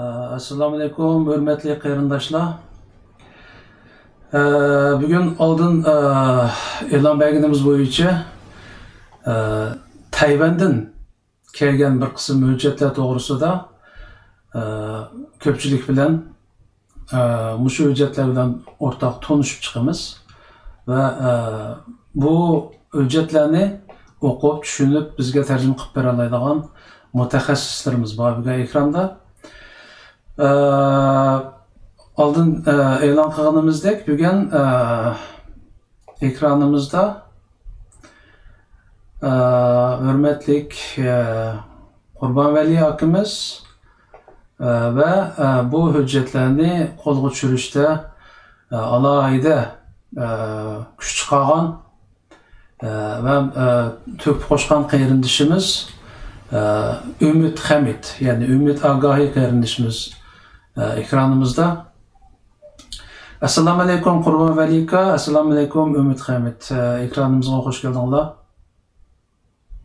Assalomu alaykum, hurmatli qarindoshlar. Bugun oldin e'lon berganimiz bo'yicha Tayvandan kelgan bir qism hujjatlar to'g'risida ko'pchilik bilan mushu hujjatlar bilan o'rtoq tanishib chiqamiz va bu hujjatlarni o'qib, tushunib, bizga tarjima qilib bera oladigan mutaxassislarimiz bor bugun ekranda. Oldin e'lon qilganimizdek, bugun ekranimizda hurmatli Qurbonvali akamiz va bu hujjatlarni qo'lga tushirishda alohida kuch chiqargan va to'p qo'shgan qarindishimiz Ümit Hamid, ya'ni Ümit Agahi qarindishimiz ekranımızda. Assalomu alaykum Qurbonvali aka, assalomu alaykum Ümit Hamid. Ekranımıza hoş geldinler.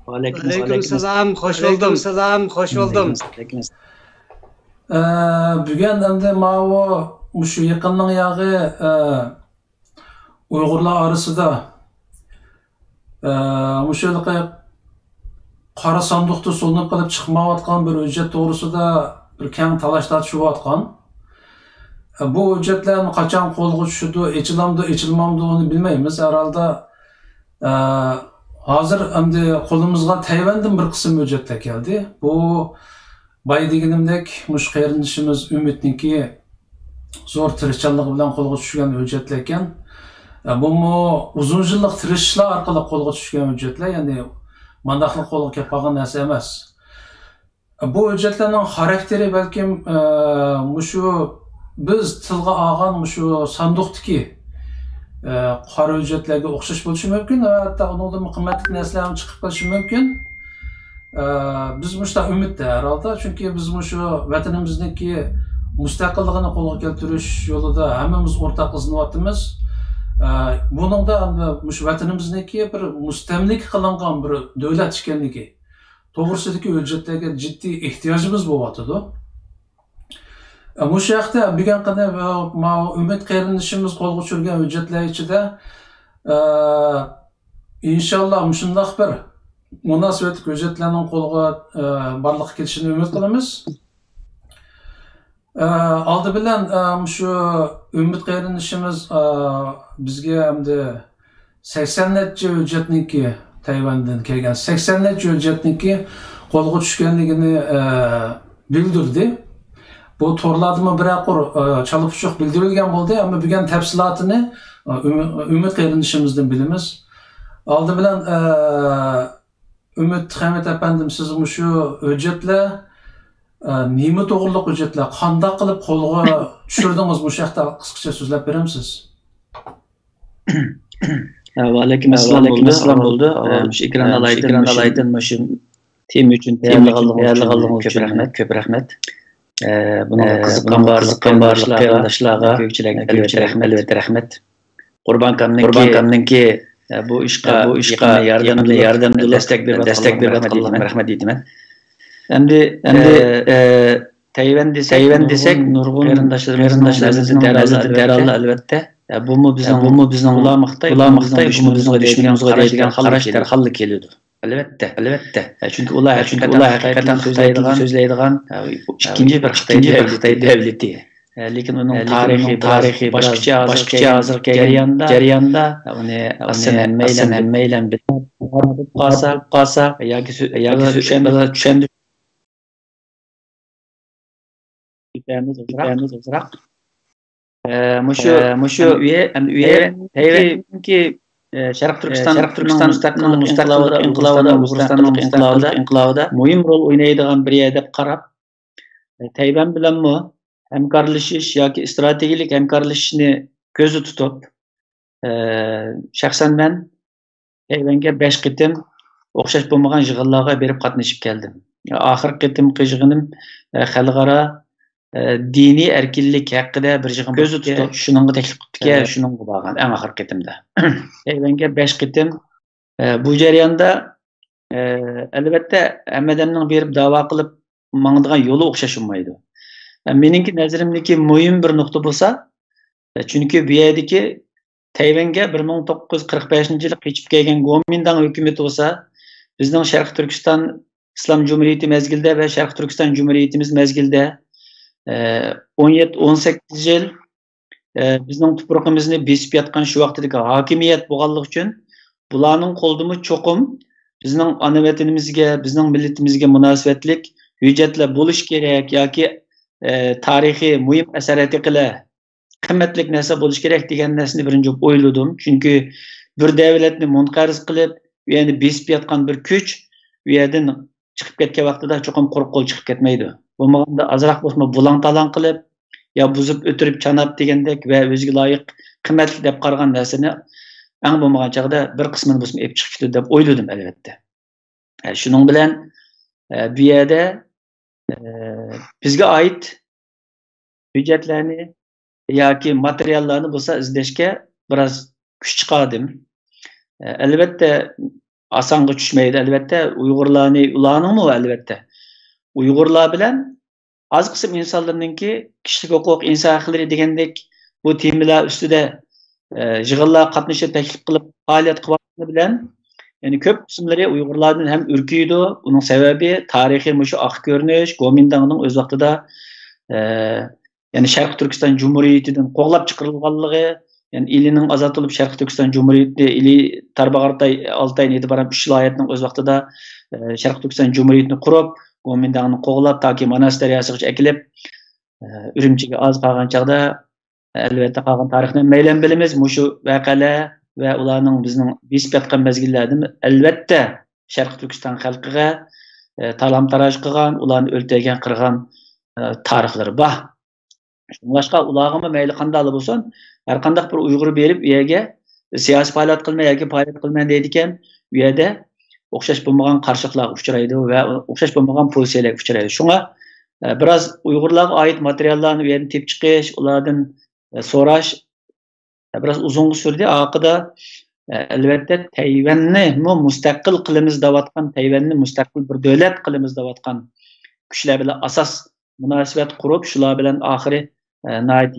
Aleykümselam, hoş buldum. Hoş buldum. Bugun endi mana shu yaqinning yog'i Uyg'urlar orasida mushunaqa qora sanduqda so'linib qolib chiqmayotgan bir hujjat to'g'risida bir keng talash tortishayotgan. Bu hujjatlarni qachon qo'lga tushdi, ichilamdi, ichilmamdi uni bilmaymiz. Herhalde hozir endi qo'limizga Tayvandan bir qism hujjatlar keldi. Bu boy deganimdek mush qarindishimiz Ümitniki zo'r tirishchanligi bilan qo'lga tushgan hujjatlar ekan. Bu uzun yillik tirishishlar orqali qo'lga tushgan hujjatlar, ya'ni mandaqli qo'lga kelib qolgan narsa emas. Bu hujjatlarning xarakteri balkim mushu biz tilga olgan mushu sanduqdagi qora hujjatlarga o'xshash bo'lishi mumkin va hatto undan qimmatli narsalar ham chiqib qolishi mumkin. Biz mushta umidda herhalde, chunki biz mushu vatanimizniki mustaqilligini qo'lga keltirish yo'lida hammamiz o'rtaq izlanyapmiz. Buningda mushu vatanimizniki bir mustamlik qilingan bir davlat ekanligi to'g'risidagi hujjatlarga jiddiy ehtiyojimiz bo'lyapti. Mushu yoqda bugun qanday Ümit qarindishimiz qo'lga tushirgan hujjatlar ichida inshaalloh shunday bir munosabatli hujjatlarning qo'lga barliqqa kelishini umid qilamiz. Aldı bilen şu Ümit qarindishimiz bizga endi 80 necha hujjatniki Tayvandan kelgan 80 necha hujjatniki qo'lga tushganligini bildirdi. Bu torlardımı biroq chalib uchuq bildirilgan bo'ldi, ammo bugun tafsilotini Ümit qarindishimizdan bilamiz. Aldı bilen Ümit Hamid efendim, siz şu hujjatlar nima to'g'riliq hujjatlar qanday qilib qo'lga tushirdingiz, bu haqda qisqacha so'zlab beramiz? Aleykümselam bo'ldi. Shu ekranda alaydan shu tema uchun tayyorlaganligim ko'p rahmat. Buni qiziqqan barliq qarindoshlarga, ko'pchiliklarga rahmat. Qurbankamninki bu ishqa yordam destek berib rahmat deyman. Endi Tayvan desek nurg'un qarindoshlarimizni daralla albatta. Bu bizning ulamaqda bizning deydigan xalli keladi. Albatta. Çünkü ular haqiqatan so'zlaydigan ikkinchi bir Xitoy davlati. Lekin uning tarixiy boshqacha hozir jarayonda uni hammaylan qolsa yoki tushundik uzroq. Mushu Tayvanki Sharq Turkiston mustaqillik inqilobida muhim rol o'ynaydigan bir yer deb qarab, Tayvan bilan hamkorlashish yoki strategik hamkorlashishni ko'zda tutib, shaxsan men Tayvanga 5 qitim o'xshash bo'lmagan yig'inlarga berib qatnashib keldim. Oxirgi qitimki yig'inim xalqaro dini erkinlik haqida bir yig'in ko'zda tutib, shuningga taklif qilibdi, shuningga borgan eng oxirgi qitimda. Tayvanga 5 qitim bu jarayonda albatta hammadan berib da'vo qilib mangdigan yo'li o'xshash olmaydi. Meningki nazarimdagi muhim bir nuqta bo'lsa, chunki bu yerdagi Tayvanga 1945-yili qechib kelgan Kuomintang hukumati bo'lsa, bizning Sharq Turkiston Islom Cumhuriyeti mezgilda va Sharq Turkiston Cumhuriyetimiz mezgilda 17-18 yil bizning tuproqimizni besib yotgan shu vaqtdagi hokimiyat bo'lganligi uchun bularning qo'ldimi cho'qim bizning ana vatanimizga, bizning millatimizga munosabatlik hujjatlar bo'lish kerak yoki tarixiy muhim asarati qila qimmatli narsa bo'lish kerak degan narsani birinchi o'yladim. Chunki bir davlatni munqariz qilib, ya'ni besib yotgan bir kuch u yerdan chiqib ketgan vaqtida cho'qim quruq qo'l chiqib ketmaydi. Bo'lmaganda azroq bo'lsa bulang-talang qilib ya buzib o'tirib chanab degandek va o'ziga loyiq qimmatli deb qaragan narsani eng bo'lmagan chog'da bir qismini bo'lsa olib chiqib ketdi deb o'yladim albatta. Shuning bilan bu yerda bizga oid hujjatlarni yoki materiallarni bo'lsa izlashga biroz kuch chiqardim. Albatta osonga tushmaydi. Albatta ularning albatta Uyg'urlar bilan az qism insonlarningki kishilik huquq, inson haqlari degandek bu temalar ustida yig'inlar qatnashib taklif qilib faoliyat qilayotgani bilan yani ko'p qismlari Uyg'urlardan ham urkiydi. Uning sababi tarixiy mushu oq ko'rinish, Kuomintangning o'z vaqtida yani Sharq Turkiston Cumhuriyetidan qo'g'lab chiqarilganligi, yani ilining ozod bo'lib Sharq Turkiston Cumhuriyeti ili Tarbag'artay Altayni e'tiboran 3 viloyatning o'z vaqtida Sharq Turkiston Cumhuriyetini qurib, Kuomintangni qo'g'lab toki Manas daryosiga akilib, Urumchiga oz qolgan chog'da albatta qolgan tarixni maylan bilamiz. Mushu voqealar va ularning bizning besib yotgan mezgillardan albatta Sharq Turkiston xalqiga talam-taroj qilgan, ularni o'ltirgan, qirgan tarixlari bor. Boshqa ularga mayli qanday bo'lsin, har qanday bir Uyg'ur berib u yerga siyosiy faoliyat qilmay yoki faoliyat qilmay deydi ekan, u yerda o'xshash bo'lmagan qarshiliklarga uchraydi va o'xshash bo'lmagan pozitsiyalarga uchraydi. Shunga biroz Uyg'urlarga oid materiallarni u yerdan tepib chiqish, ulardan so'rash biroz uzun surdi. Oxirida albatta Tayvanni mustaqil qilamiz deyotgan, Tayvanni mustaqil bir davlat qilamiz deyotgan kuchlar bilan asos munosabat qurib, shular bilan oxiri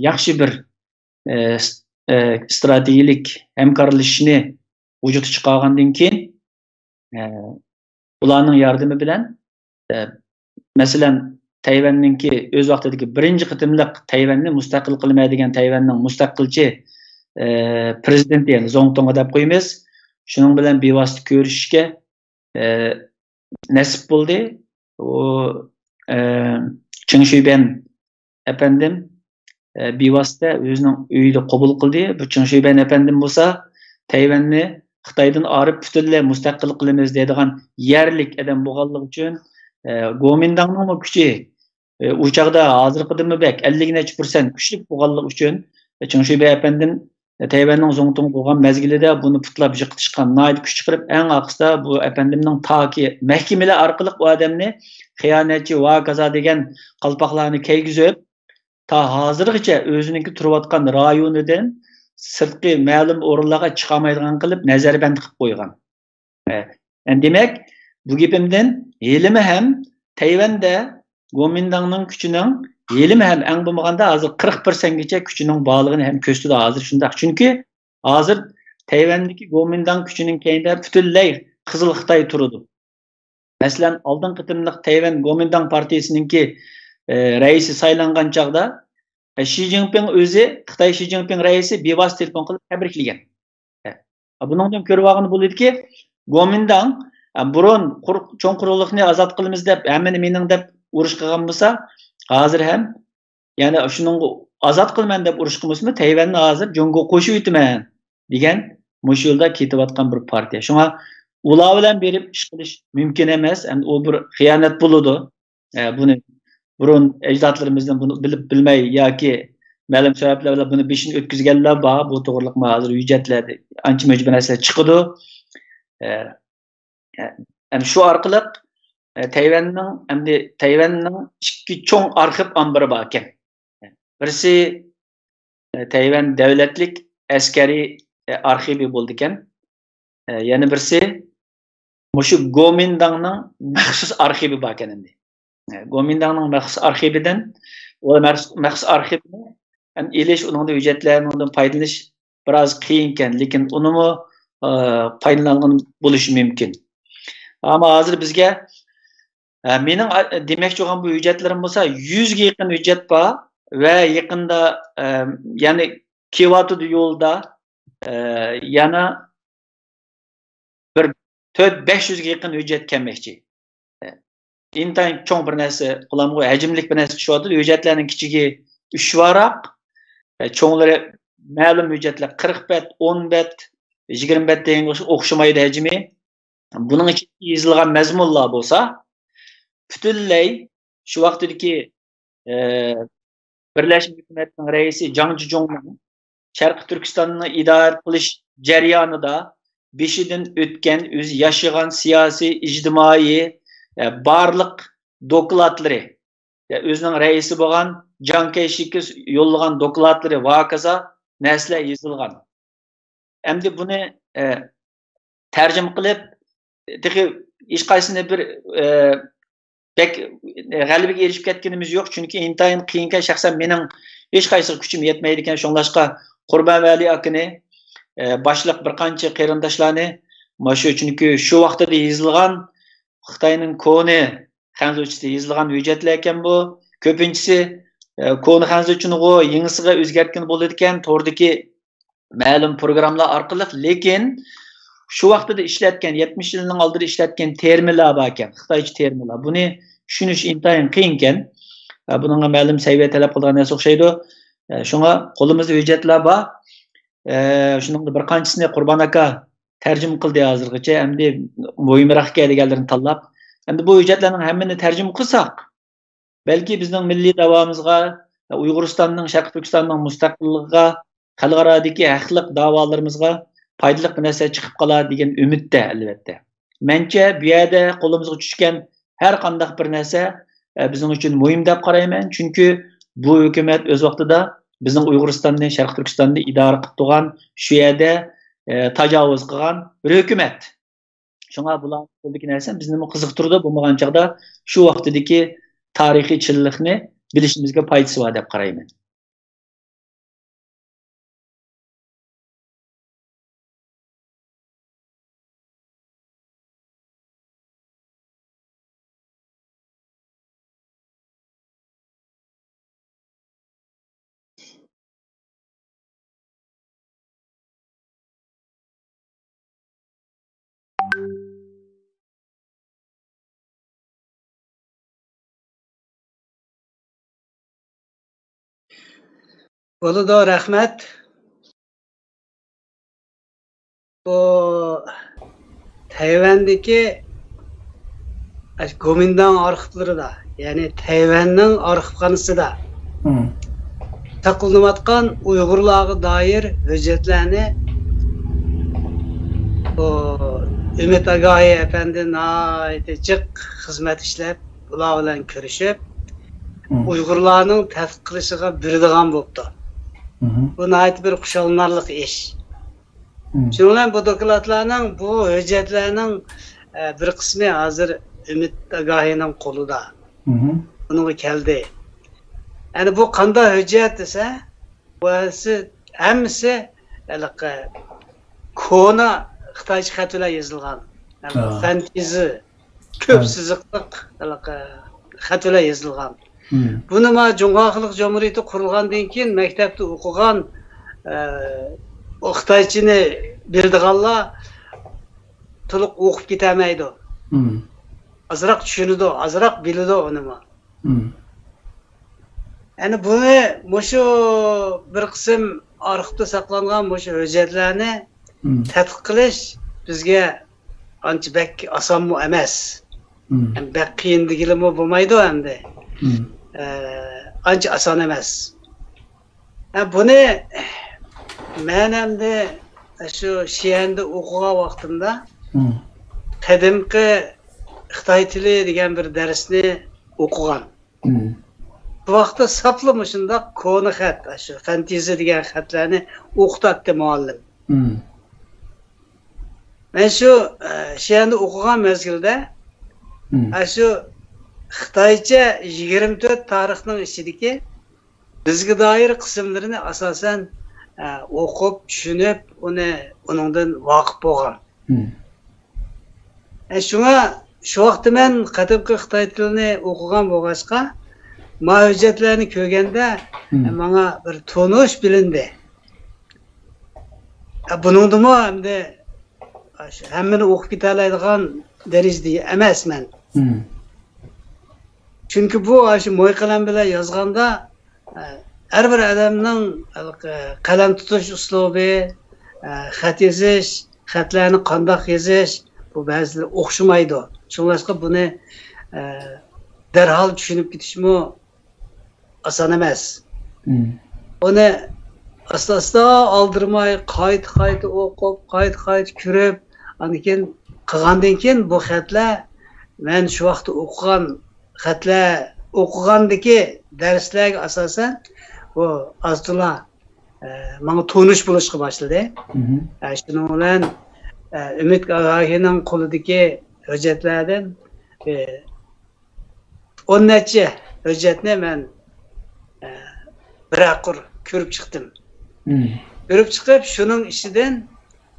yaxshi bir strategik hamkorlashishni vujudga chiqargandan keyin ularning yordami bilan masalan Tayvanninki o'z vaqtidagi birinchi qitimliq Tayvanni mustaqil qilmaydigan Tayvanning mustaqilchi prezidenti yani Zongtong deb qo'yamiz. Shuning bilan bevosita ko'rishishga nasib bo'ldi. U Chen Shuiben efendim bevosita o'zining uyida qabul qildi. Bu Chen Shuiben efendim bo'lsa Tayvanni Xitoydan orib butunlay mustaqil qilamiz deydigan yerlik odam bo'lganligi uchun Kuomintangning kuchi u chaqda hozirgidan bak 50% kuchli bo'lganligi uchun Chen Shuiben efendim Tayvanning Zongtong bo'lgan mezgilida buni putlab yiqitishgan nayt kuch chiqarib eng oxirida bu efendimning toki mahkamalar orqali bu odamni xiyonatchi va kaza degan qalpoqlarni kiygizib ta hozirgacha o'ziniki turayotgan rayonidan sirtqi ma'lum o'rinlarga chiqamaydigan qilib nazarband qilib qo'ygan. Demak, bu gapimdan yelimi ham Tayvanda Kuomintangning kuchining yelimi ham eng bo'lmaganda hozir 40% gacha kuchining borligini ham ko'rsatdi hozir shundaq. Chunki hozir Tayvandagi Kuomintang kuchining keyinda butunlay Qizil Xitoy turadi. Masalan, oldin qitimliq Tayvan Kuomintang partiyasiningki raisi saylangan chog'da Xi Jinping o'zi Xitoy Xi Jinping raisi bevosita telefon qilib tabriklagan. Bundan ko'rib olgan bo'ladiki, Kuomintang burun cho'ng quruqlikni ozod qilamiz deb, hammani mening deb urush qilgan bo'lsa, hozir ham ya'ni shuning ozod qilman deb urush qilmasmi, Tayvanni hozir jonga qo'shib o'taman degan mush yo'lda ketayotgan bir partiya. Shunga ular bilan berib ish qilish mumkin emas. Endi u bir xiyonat bo'ladi. Buni burun ajdodlarimizdan buni bilib bilmay yoki ma'lum sabablar bilan buni beshini o'tkazganlar bor. Bu to'g'rilikmi hozir hujjatlarda ancha mujmal narsalar chiqadi. Yani şu orqali Tayvanning ikki cho'ng arxiv ombiri bor ekan. Birisi Tayvan davlatlik askariy arxivi bo'ldi ekan. Yana birisi mushu Kuomintangning maxsus arxivi bor ekan endi. Kuomintangning maxsus arxividan O maxsus arxivni hem eliş, onun da hücretlerini ondan faydalanish biraz qiyin ekan, lekin unimi faydalangan bo'lishi mumkin. Ama hozir bizga mening demoqchi bo'lgan bu hujjatlarim bo'lsa 100 ga yaqin hujjat bor va yaqinda ya'ni kelyotdi yo'lda yana bir 400-500 ga yaqin hujjat kelmoqchi. İntayin cho'ng bir narsa qilamgu, hajmlik bir narsa tushyapti. Hujjatlarning kichigi 3 varaq, cho'nglari ma'lum hujjatlar 40 bet, 10 bet, 20 bet deganga o'xshamaydi hajmi. Buning ichida yozilgan mazmunlar bo'lsa, butunlay shu vaqtdagi Birleşmiş Milletler'in reisi Jang Jijongning Sharqi Turkistonni idora qilish jarayonida beshidan o'tgan o'zi yashagan siyosiy, ijtimoiy barliq dokladlari, o'zining raisi bo'lgan Jang Kayshikka yo'llagan dokladlari vakaza narsalar yozilgan. Endi buni tarjima qilib, hech qaysini bir pek g'alabaga erishib ketganimiz yo'q, chunki intayin qiyinga shaxsan mening hech qaysi kuchim yetmaydi ekan. Shunlashqa Qurbonvali akani boshliq bir qancha qarindoshlarni mana chunki shu vaqtda yozilgan Xitoyning koni xanzuchisi yozilgan hujjatlar ekan bu. Ko'pinchisi koni xanzuchini yengisiga o'zgartgan bo'ladi ekan to'rdagi ma'lum programmalar orqali, lekin shu vaqtda ishlatgan 70 yilning oldida ishlatgan terminlar bor ekan, Xitoycha terminlar. Buni tushunish intayin qiyin ekan. Buningga ma'lum saviya talab qilgan narsa o'xshaydi. Shunga qo'limizda hujjatlar bor. Shuning bir qanchisini Qurbon aka tarjima qildi hozirgacha, endi muhimroq kelganlarini tanlab. Endi bu hujjatlarning hammani tarjima qilsak, balki bizning milliy davomimizga, Uyg'uristonning, Sharq Turkistonning mustaqilligiga, xalqarodagi haqliq da'volarimizga foydali bir narsa chiqib qoladi degan umidda albatta. Mencha bu yerda qo'limizga tushgan har qanday bir narsa bizning uchun muhim deb qarayman, chunki bu hukumat o'z vaqtida bizning Uyg'uristonni, Sharq Turkistonni idora qilib turgan, shu yerda tajovuz qilgan bir hukumat. Shunga bular qo'ldagi narsa bizni qiziqtirdi, bo'lmagan chaqda shu vaqtdagi tarixiy chinlikni bilishimizga foydasi bor deb qarayman. Bo'ldi, rahmat. Bu Tayvandagi Gomindan arxivlarida, ya'ni Tayvanning arxivxonasida taqilmayotgan Uyg'urlarga doir hujjatlarni bu Ümit Agahi efendi jiq xizmat ishlab, ular bilan ko'rishib, Uyg'urlarning tadqiq qilishiga beradigan bo'ldi. Bu nəhayət bir xuşalınarlıq iş. Şundan bu dokladlarning, bu hüccətlərinin bir qismi hazır Ümit Agahi'nin qolunda. Bununla geldi. Yani bu qanday hüccət ise, bu həmmisi kona Xitaycha xatlar yazılgan. Fantizi, köp siziqliq xatlar yazılgan. Bunu ma Cumhuriyet Cumhuriyeti kurulgandan keyin maktabda o'qigan o Xitoychani bildiganlar to'liq o'qib ketamaydi. Azroq tushunadi, azroq biladi uni. Yani bunu shu bir qism arxivda saqlangan shu hujjatlarni tadqiq qilish bizga ancha bak oson emas. Ham bak qiyin degilimi bo'lmaydi endi. Anca asan emas. Bunu men endi şu Şiyan'da o'qigan vaqtimda qadimgi Xitoy tili degan bir darsni o'qigan. Bu vaqtda saplı shundoq koni xat, shu fantizi degan xatlarni o'qitadi muallim. Men shu Şiyan'da o'qigan mezgilda shu Xitoycha 24 tarixning ichidagi bizga doir qismlarini asosan o'qib, tushunib, uningdan voqif bo'lgan. Shunga shu vaqtda men qadimgi Xitoy tilini o'qigan bo'lg'achqa, ma hujjatlarni ko'rganda menga bir tonish bilindi. Buningdimi hamda hammani o'qib keta oladigan darajada emasman. Chunki bu shu mo'y qalam bilan yozganda har bir odamning qalam tutish uslubi, xat yozish, xatlarni qandoq yozish bu ba'zilar o'xshamaydi. Shunlashqa buni darhol tushunib ketishmi oson emas. Uni asta-asta oldirmay, qayta o'qib, qayta ko'rib, anikin qilgandan keyin bu xatlar men shu vaqtda o'qigan xatlar o'qigandagi darslarga asosan bu azto'la menga tonish bo'lishga boshladi. Shuning bilan Ümit Agahining qo'lidagi hujjatlardan 10 necha hujjatni men biraqur ko'rib chiqdim. Ko'rib chiqib, shuning ichidan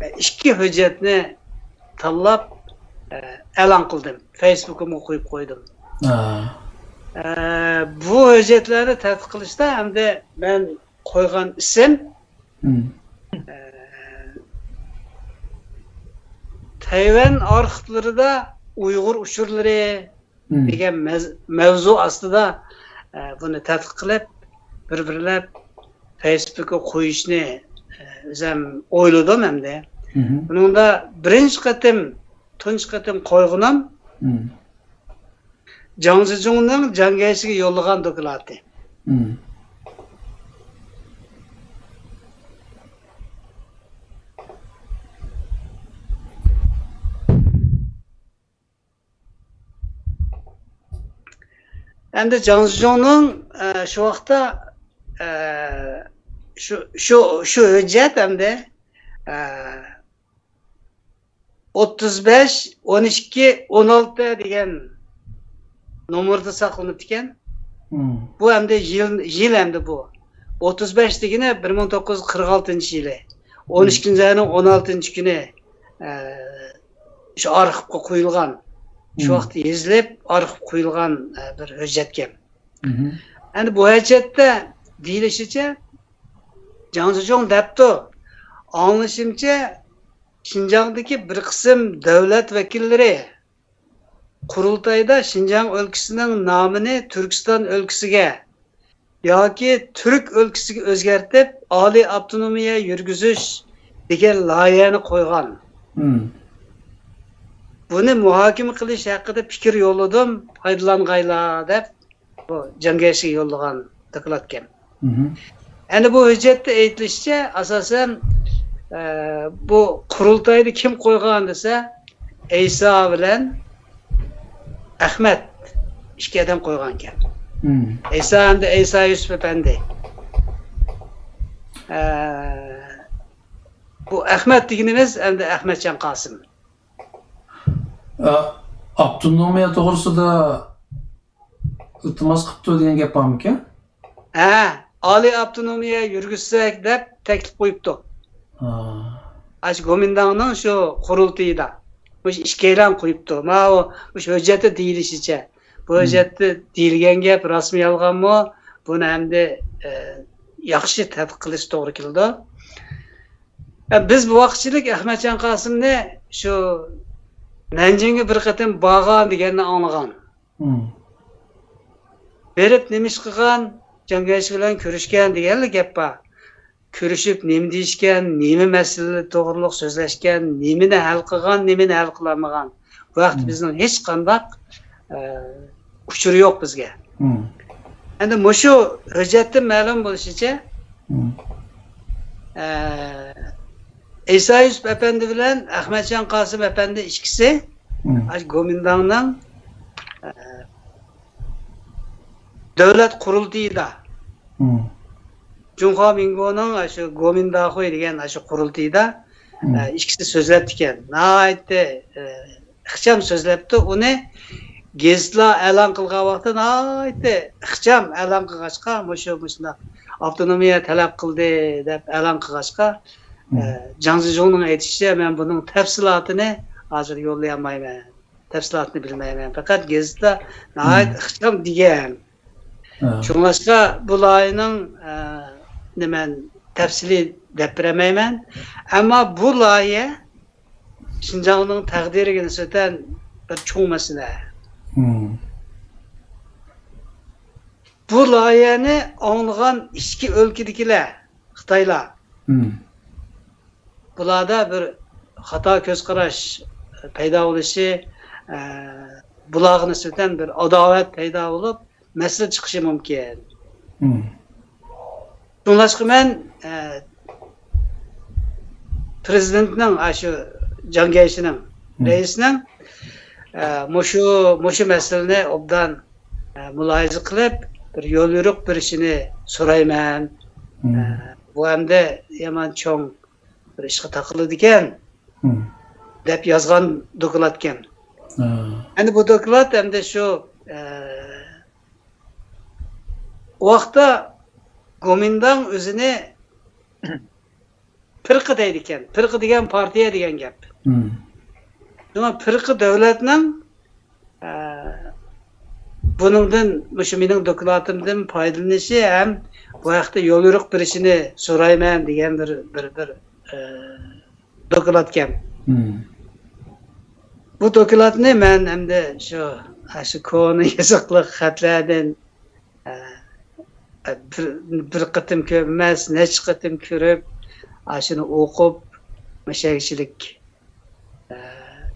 2 hujjatni tanlab e'lon qildim. Facebook'imga qo'yib qo'ydim. Bu hujjatlarni tadqiq qilishda hamda men qo'ygan ism Tayvan arxivlarida Uyg'ur uchurlari degan mavzu ostida buni tadqiq qilib, bir-birlab Facebook'ga qo'yishni o'zim o'yladim hamda. Buningda birinchi qatim qo'yganim Zhang Zizhongning Jangayshiga yo'llagan doklati. Endi Zhang Zizhongning shu vaqtda shu hujjat hamda 35, 12, 16 degan nomerda saqlanib ekan. Bu hamda yil hamda bu. 35 degani 1946-yili. 12-ayning 16-kuni shu arxivga qo'yilgan. Shu vaqtda yozilib, arxiv qo'yilgan bir hujjatga. Endi bu hujjatda deyilishicha Zhang Zizhong debdi, anglashimcha Şinjan'daki bir qism davlat vakillari qurultayda Şinjan o'lkasining nomini Turkiston o'lkasiga yoki Turk o'lkasiga o'zgartib, oliy avtonomiya yurgizish degan loyihani qo'ygan. Buni muhokama qilish haqida fikr yo'lladim, foydalangaylar deb bu Jangayshiga yo'llagan dokladga. Endi bu hujjatda aytilishicha, asosan bu qurultayda kim qo'ygan desa, Eysa bilan Ahmet ikki odam qo'ygan ekan. Eysa Yusuf Efendi. Bu Ahmet deganimiz endi Ahmetjon Qosim. Avtonomiya to'g'risida iltimos qilibdi degan gap bormi-ki? Oliy avtonomiya yurgizsak deb taklif qo'yibdi. Gomindangning shu qurultayida o'sha ishkaylan qo'yibdi. Mana o'sha hujjatda deyilishicha. Bu hujjatda deyilgan gap rasmiy yolg'onmi? Buni hamda yaxshi tadqiq qilish to'g'ri keldi. Biz bu vaqtchilik Ahmetjon Qosimni shu Nanjingga bir qatim borgan deganni anglagan. Berib nima ish qilgan, Jangayshi bilan ko'rishgan deganlar gap bor. Ko'rishib nima deyishgan, nima masala to'g'riliq so'zlashgan, nimani hal qilgan, nimani hal qilmagan. Bu vaqt bizning hech qanday uchuri yo'q bizga. Endi shu hujjatda ma'lum bo'lishicha, Eysa Yusuf Efendi bilan Ahmetjon Qosim Efendi ikkisi Gomindangning davlat qurultayida Junho Mingoning shu Gomindaxo'y degan shu qurultayda ikkisi so'zlab ekan. Naytdi ixcham so'zlabdi. Uni Gezitler elan kılgan vakti naydı ixcham elan kılgaçka muşunda avtonomiya talep kıldı dep elan kılgaçka Zhang Zizhong'un aytishicha ben bunun tafsilotini hozir yo'llayamayman. Tafsilotini bilmayman. Faqat gezitlar nayt ixcham degan. Şunlaşqa bu layihənin mən təfsili dep beremeymen. Ama bu layihə Şinjanның təqdiriga nisbatan bir çoğ məsələ. Bu layihəni anlayan iki өлkədikiler, Xitaylar. Bularda bir hata göz qaraş payda oluşu, bularga nisbatan bir adovat payda olup mesele çıkışı mümkün. Şunlaşqa mən prezidentinin şu Cangayşinin reisinin muşu meseleni obdan mülahize qilib bir yol yürük bir işini sorayman. Bu hamda yaman çoğ bir işe takılı diken dep yazgan doklatken. Yani bu doklat hem de şu o vaqtda Gomindan özünü Pirqi deydiken, Pirqi degan partiya degan gap. Ama Pirqi devletinin bunundan, şu mening doklatımdan faydalanışı hem bu vaqtda yol yürük bir işini sorayman degan bir doklatken. Bu doklatni men hem de şu konu yazıqlıq xatlardan bir qıtım köpmez, neç qıtım körüp, şunu okup, meşayikçilik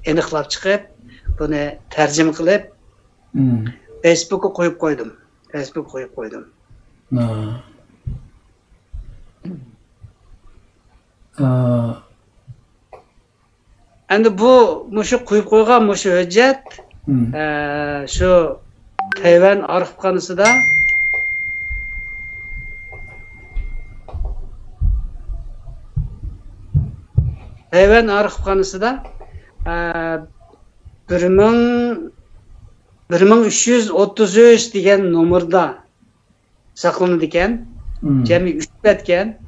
eniqlab çıkıp, bunu tercüme kılıp, Facebook'a koyup koydum. Endi bu muşu koyup koygan muşu hüccet, şu Tayvan arxivxonasida Tayvan arxivxonasida 1333 degan nomerda saqlanadi ekan. Jami 3 betken.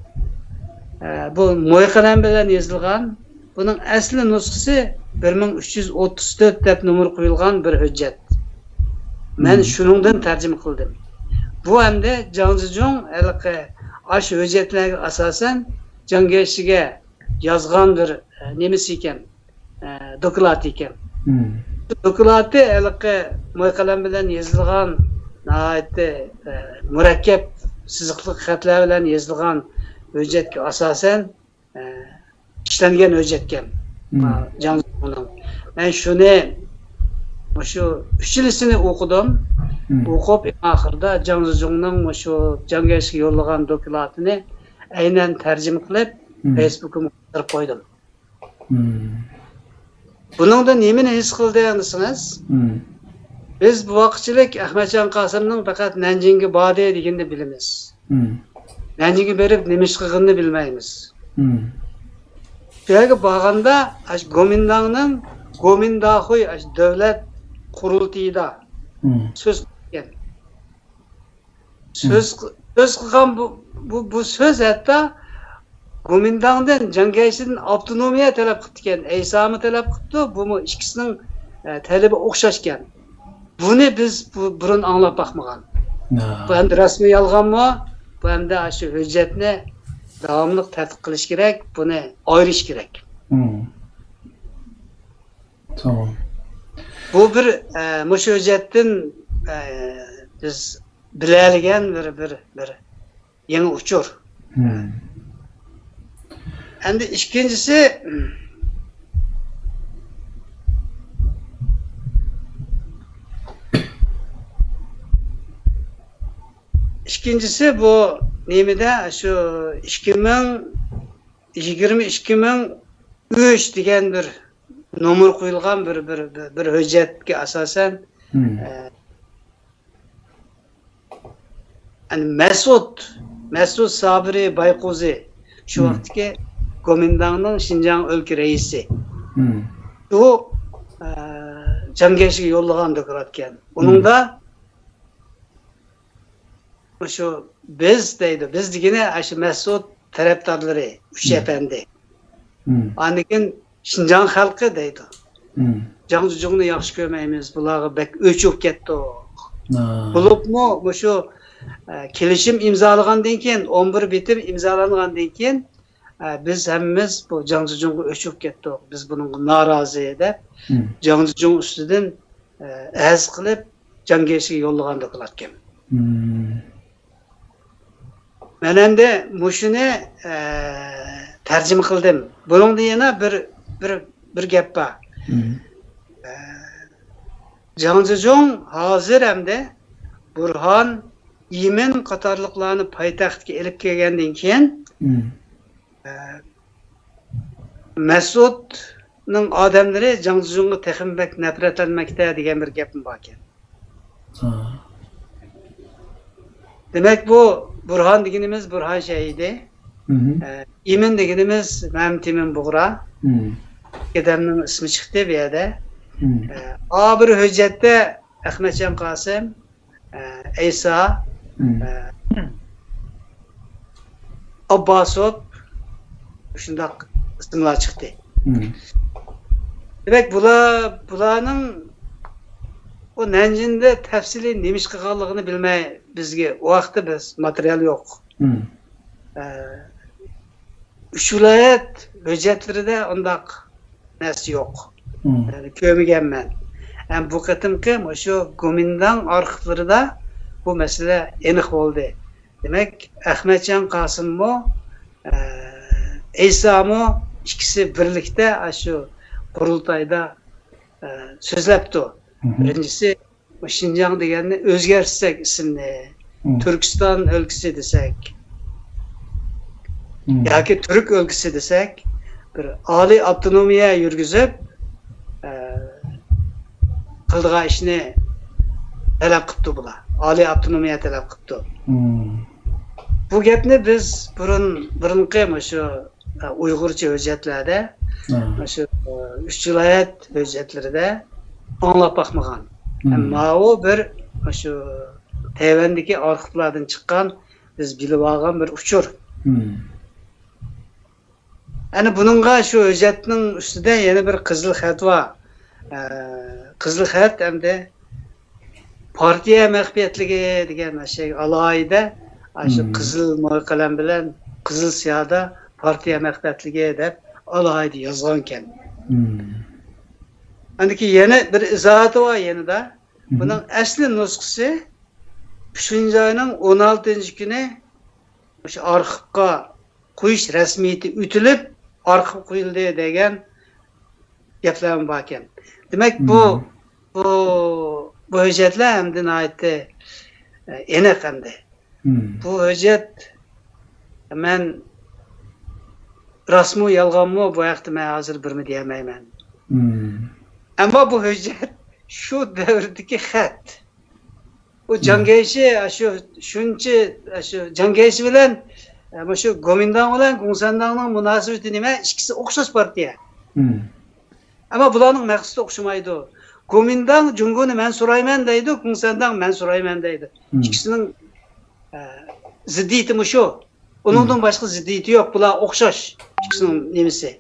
Bu mo'y qalam bilan yozilgan. Bunun asli nusxası 1334 deb nomer qo'yilgan bir hujjat. Men shuningdan tarjima qildim. Bu hamda Zhang Zizhong ash hujjatlarga asosan Jangayshiga yozgan bir nemisi ekan, doklat ekan. Doklatı mo'y qalam bilan yozilgan, nihoyatda murakkab siziqli xatlar bilan yozilgan hujjatga asosan işlengen hüccetken. Ben şunu şu 3 yılısını okudum. Okup ahırda Zhang Zizhong'un şu Jangayshiga yollagan doklatını aynen tercüme kılıp Facebook'a muhtarıp koydum. Bunun nemini his kıldığınızsınız? Biz bu vakitçilik Ahmetcan Qasım'ın fakat Nanjing'e bade degende bilimiz. Nanjing'e berip nemiş qılğını bilmeyimiz. Şöyle bağında Gomindan'ın Gomindahoy devlet kurultayıda söz kılgan. Söz kılgan bu söz hatta Gomindan'dan Jangayshi'nin avtonomiya talep kıtken, Eysamı talep kıttı, bu mu ikisinin talebi okşaşken. Bunu biz burun anlap bakmagan. Bu hem de resmi yalgan mı? Bu hem de şu hüccetini davamlıq tədqiq qilish kerak, bunu ayırış kerak. Tamam. Bu bir mush hüccettin biz biladigan bir yangi uçur. Endi ikincisi bu nemede şu 2023 degan bir nomer qo'yilgan bir hujjatga asosan Mesut Sabri Bayquzi şu vaqtki Gomindan'ın Şinjan өлkə reisi. Bu Jangeşiga yollagan dokladken. Onun da şu biz deydi. Biz degene şu Mesut taraftarları, Üç Efendi. Anikin Şinjan halkı deydi. Jangjujungni yaxshi ko'rmaymiz. Bularga bek o'chib ketdi. Bulupmu şu kelishim imzalagandan keyin 11 bitim imzalangandan keyin biz hemmimiz bu Jangjujungga o'chib ketdik. Biz bunun norozi deb Jangjujung ustidan az qilib Jangeşiga yollagan dokladken. Men endi mushuni tarjima qildim. Buningda yana bir gap bor. Jangjujung hozir hamda Burhan, Yemen qatorliqlarni poytaxtga elib kelgandan keyin Mesutning odamlari Jangjujungga texmbek nafratlanmoqda degan bir gapim bor ekan. Demek bu Burhan deganimiz Burhan şehidi. Yemen deganimiz Mamtimin Buğra. Adamning ismi chiqdi bu yerda. Bir hujjatda Ahmadjon Qosim, İsa, Abbasov shunday ismlar chiqdi. Demek bularning o Nanjin'de tefsili neymiş qilganligini bilmay bizga o vaqtda biz material yo'q. Üç viloyat hujjatlarida undaq narsa yo'q. Yani ko'rmaganman. Ham bu qatimki shu Gomindan arxivlarida bu masala aniq bo'ldi. Demak, Ahmadjon Qosimmi, İsa'mi ikkisi birlikda shu qurultayda so'zlabdi. Birincisi Şinjan deganni o'zgartirsak ismini, Turkiston o'lkasi desek, yoki Türk o'lkasi desek, bir oliy avtonomiya yurgizib, qildigan ishni talab qilibdi bular. Oliy avtonomiya talab qilibdi. Bu gapni biz burunqi shu Uyg'urcha hujjatlarda, shu uch viloyat hujjatlarida anlap bakmagan. Ama o bir şu Tayvan'daki arxivlardan çıkan biz bilib algan bir uçur. Yani bununla şu hujjatning üstüde yeni bir qizil xat var. Qizil xat hem de partiya maxfiyatligi degan şey alayda şu qizil moy qalam bilan qizil siyada partiya maxfiyatligi deb alayda yozgan ekan. Andaki yeni bir izahatı var yeni de. Bunun asli nüskası 3. ayının 16. günü arxivga qo'yish rasmiyati o'tilib arxiv qo'yildi degan gaplar bor ekan. Demak bu hujjatlar hamda nihoyatda aniq hamda. Bu hujjat men rasmi yolg'onmi bu vaqtda men hozir birmi deyamayman. Ama bu hujjat şu devrdeki xat. O Jangeşi şu Jangeşi bilan ama şu Gomindan bilan Gumsandanning munosabati nima? İkisi o'xshash partiya. Ama bularning maqsadi o'xshamaydi. Gomindan Junguni men so'rayman deydi, Gumsandan men so'rayman deydi. İkisining ziddiyati shu. Uningdan boshqa ziddiyati yo'q. Bular o'xshash. İkisining nimasi.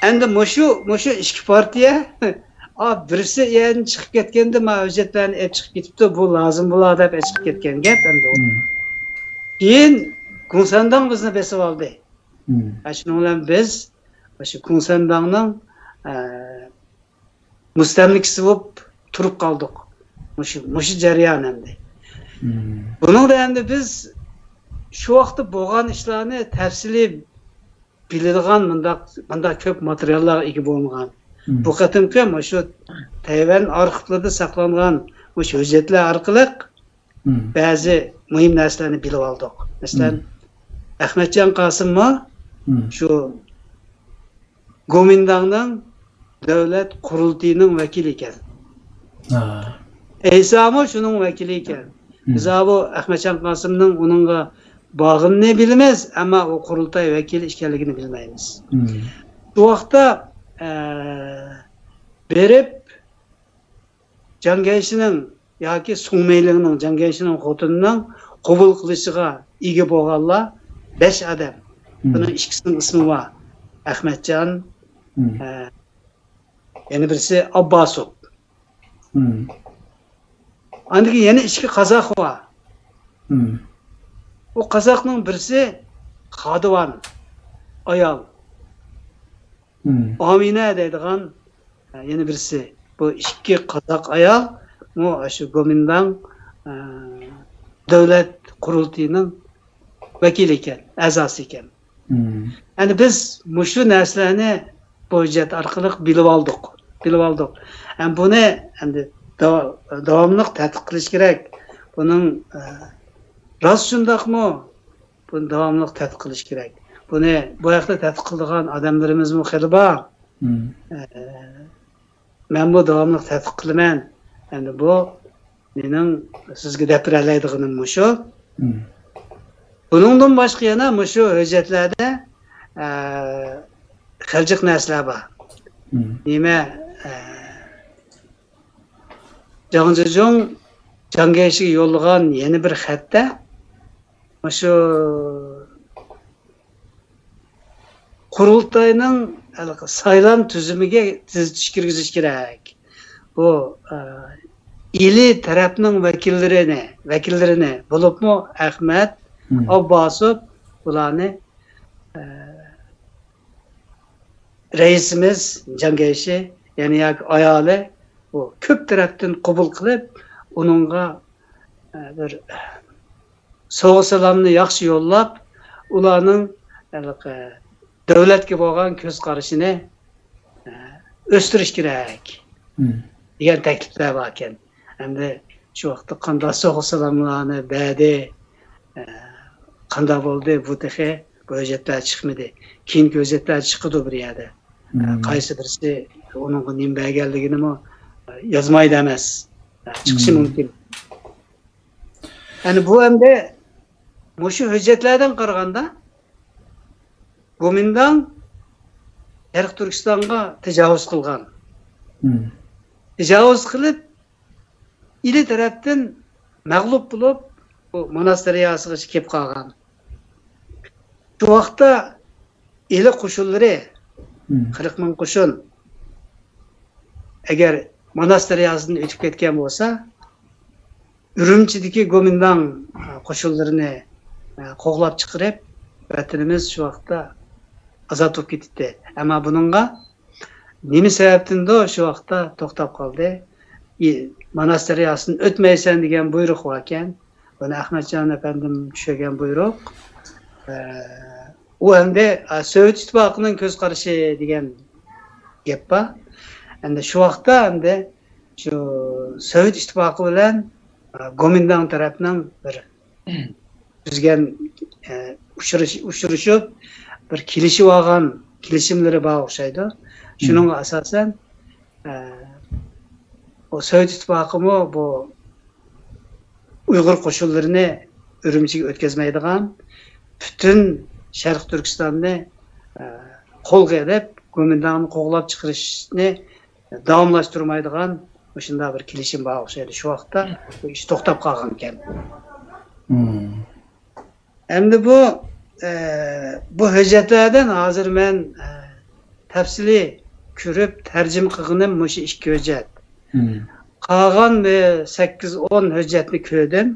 Endi mushu ikki partiya birisi yani chiqib ketganda mavjudlarni olib chiqib ketibdi, bu lozim bo'ladi deb chiqib ketgan gap endi u. Keyin Gumsandan bizni besib oldi. Shuning bilan biz shu Gumsandanning mustamlikasi bo'lib turib qoldik. Mushu jarayon endi. Buningda endi biz shu vaqtda bo'lgan ishlarni tafsiliy biladigan bunda ko'p materiallar ega bo'lmagan. Bu qatimki shu Tayvan arxivlarida saqlangan o'sha hujjatlar orqali ba'zi muhim narsalarni bilib oldik. Masalan, Ahmadjon Qosimmi shu Gomindanning davlat qurultiyining vakili ekan. İsa'mi shuning vakili ekan. Biz bu Ahmadjon Qosimning uningga bağını bilmez ama o qurultay vakili ekanligini bilmaymiz. Bu vaqtda berip Jangayşinin yoki Sungmeylining Jangayşinin xotinning qabul qilishiga ega bo'lganlar 5 odam. Buning ikkisining ismi bor. Ahmadjon, yana birisi Abbasov. Andiki yana ikki qozoq bor. O qozoqning birisi Xodivon ayol. Amina deydigan yana birisi. Bu ikki qozoq ayol bu shu Gomindang davlat qurultiyining vakili ekan, a'zosi ekan. Yani biz shu narsalarni bu hujjat orqali bilib oldik. Yani buni endi davomli tadqiq qilish kerak. Buning rost shundaqmi? Buni davomli tadqiq qilish kerak. Buni bu yoqda tadqiq qilgan odamlarimizmi xili bor. Men bu davomli tadqiq qilaman. Endi bu mening sizga deb beradiganim shu. Buningdan boshqa yana shu hujjatlarda xiljiq narsalar bor. Nima Jangjong Jangayshiga yo'llagan yana bir xatda shu qurultayning saylam tuzimiga tuzitish kirgizish kerak. Bu ili tarafning vakillarini bo'libmi Ahmad Abbasov ularni reisimiz Jangayshi yani ayoli o ko'p tarafdan qabul qilib uningga bir sog' salamni yaxshi yo'llab ularning davlatga bo'lgan ko'z qarashini o'stirish kerak degan takliflar bor ekan. Endi shu vaqtda qanday sog' salamlarni berdi, qanday bo'ldi bu texe bu hujjatlar chiqmadi. Keyin hujjatlar chiqdi bir yerda. Qaysi birisi uning nima berganligini yozmaydi emas. Chiqishi mumkin. Yani bu endi shu hujjatlardan qaraganda Gomindang Sharq Turkistonga tajovuz qilgan. Tajovuz qilib ili tarafdan mag'lub bo'lib bu Manas daryosiga kelib qolgan. Shu vaqtda eli qo'shinlari 40 ming qo'shin agar Manas daryosidan o'tib ketgan bo'lsa, Urumchidagi Gomindang qo'shinlarini qo'g'lab chiqarib, vatanimiz shu vaqtda azod bo'lib ketdi. Ammo buningga nima sababdan shu vaqtda to'xtab qoldi? Manas daryosidan o'tmaysan degan buyruq bor ekan. Buni Ahmadjon afandim tushirgan buyruq. U endi Sovet ittifoqining ko'z qarashi degan gap bor. Endi shu vaqtda endi shu Sovet ittifoqi bilan Gomindang tarafining bir tuzgan uchrashib bir kelishib olgan kelishimlari bor o'xshaydi. Shuning asosan o Sovet ittifoqimi bu Uyg'ur qo'shinlarini Urumchiga o'tkazmaydigan, butun Sharq Turkistonni qo'lga olib, Gomindangni qo'g'lab chiqarishni davomlashtirmaydigan o'shunday bir kelishim bor o'xshaydi. Shu vaqtda bu ish to'xtab qolgan ekan. Endi bu hujjatlardan hozir men tafsili ko'rib tarjima qilganim shu ikki hujjat. Qolgan 8-10 hujjatni ko'rdim.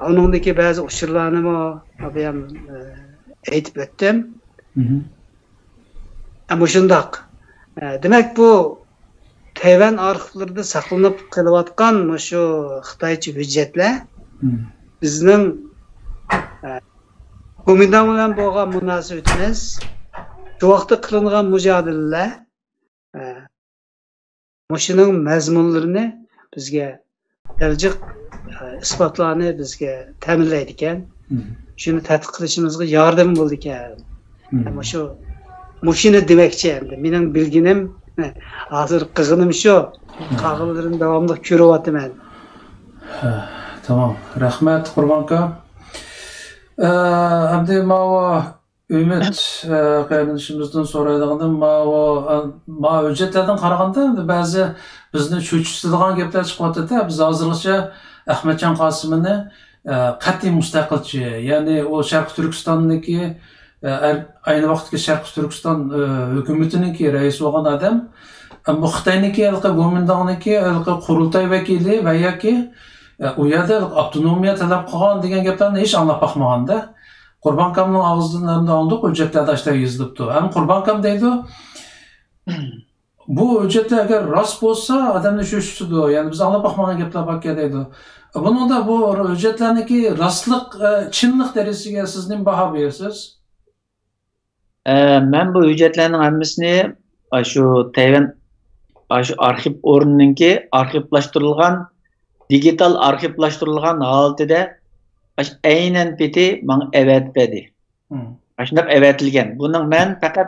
Uningdagi ba'zi uchurlarni ham aytib o'tdim. Ammo shundoq. Demak bu Tayvan arxivlarida saqlanib qolayotgan shu Xitoycha hujjatlar bizning Gomindang bilan bo'lgan munosabatimiz, shu vaqtda qilingan mujodalalar shuning mazmunlarini bizga iljiq isbotlarni bizga ta'minlaydi ekan. Shuni tadqiq qilishimizga yordam bo'ldi ekan. Ammo shuni demoqchi endi. Mening bilginim hozir qilganim shu. Qog'illarni davomli ko'ryapman. Tamam. Rahmat Qurbon aka. Endi Ümit kardeşimizden soraydıganda ma hüccetlerden qaraganda bazı bizni cho'chitadigan gaplar chiqyapti-da. Biz hozirgacha Ahmadjon Qosimini qat'iy mustaqilchi, ya'ni o Sharq Turkistondagi ayni vaqtdagi Sharq Turkiston hukumatiniki raisi bo'lgan odam, bu Xitoyniki Gomindangniki qurultoy vakili va yoki u yerda avtonomiya talab qilgan degan gaplarni hech anglab boqmaganda. Qurban Akamning og'zidan ham oldik, hujjatlarda ashta yozilibdi. Ham Qurban Akam deydi, bu hujjatlar agar rost bo'lsa, odamni sho'shitadi. Ya'ni biz anglab boqmagan gaplar borga deydi. Buningda bu hujjatlarniki rostlik, chinlik darajasiga sizning baho berasiz? Men bu hujjatlarning hammasini shu Tayvan shu arxiv o'rniniki arxivlashtirilgan, digital arxivlashtirilgan holatida aynen peti man evet dedi. Aşındak evetilgen. Bunun men fakat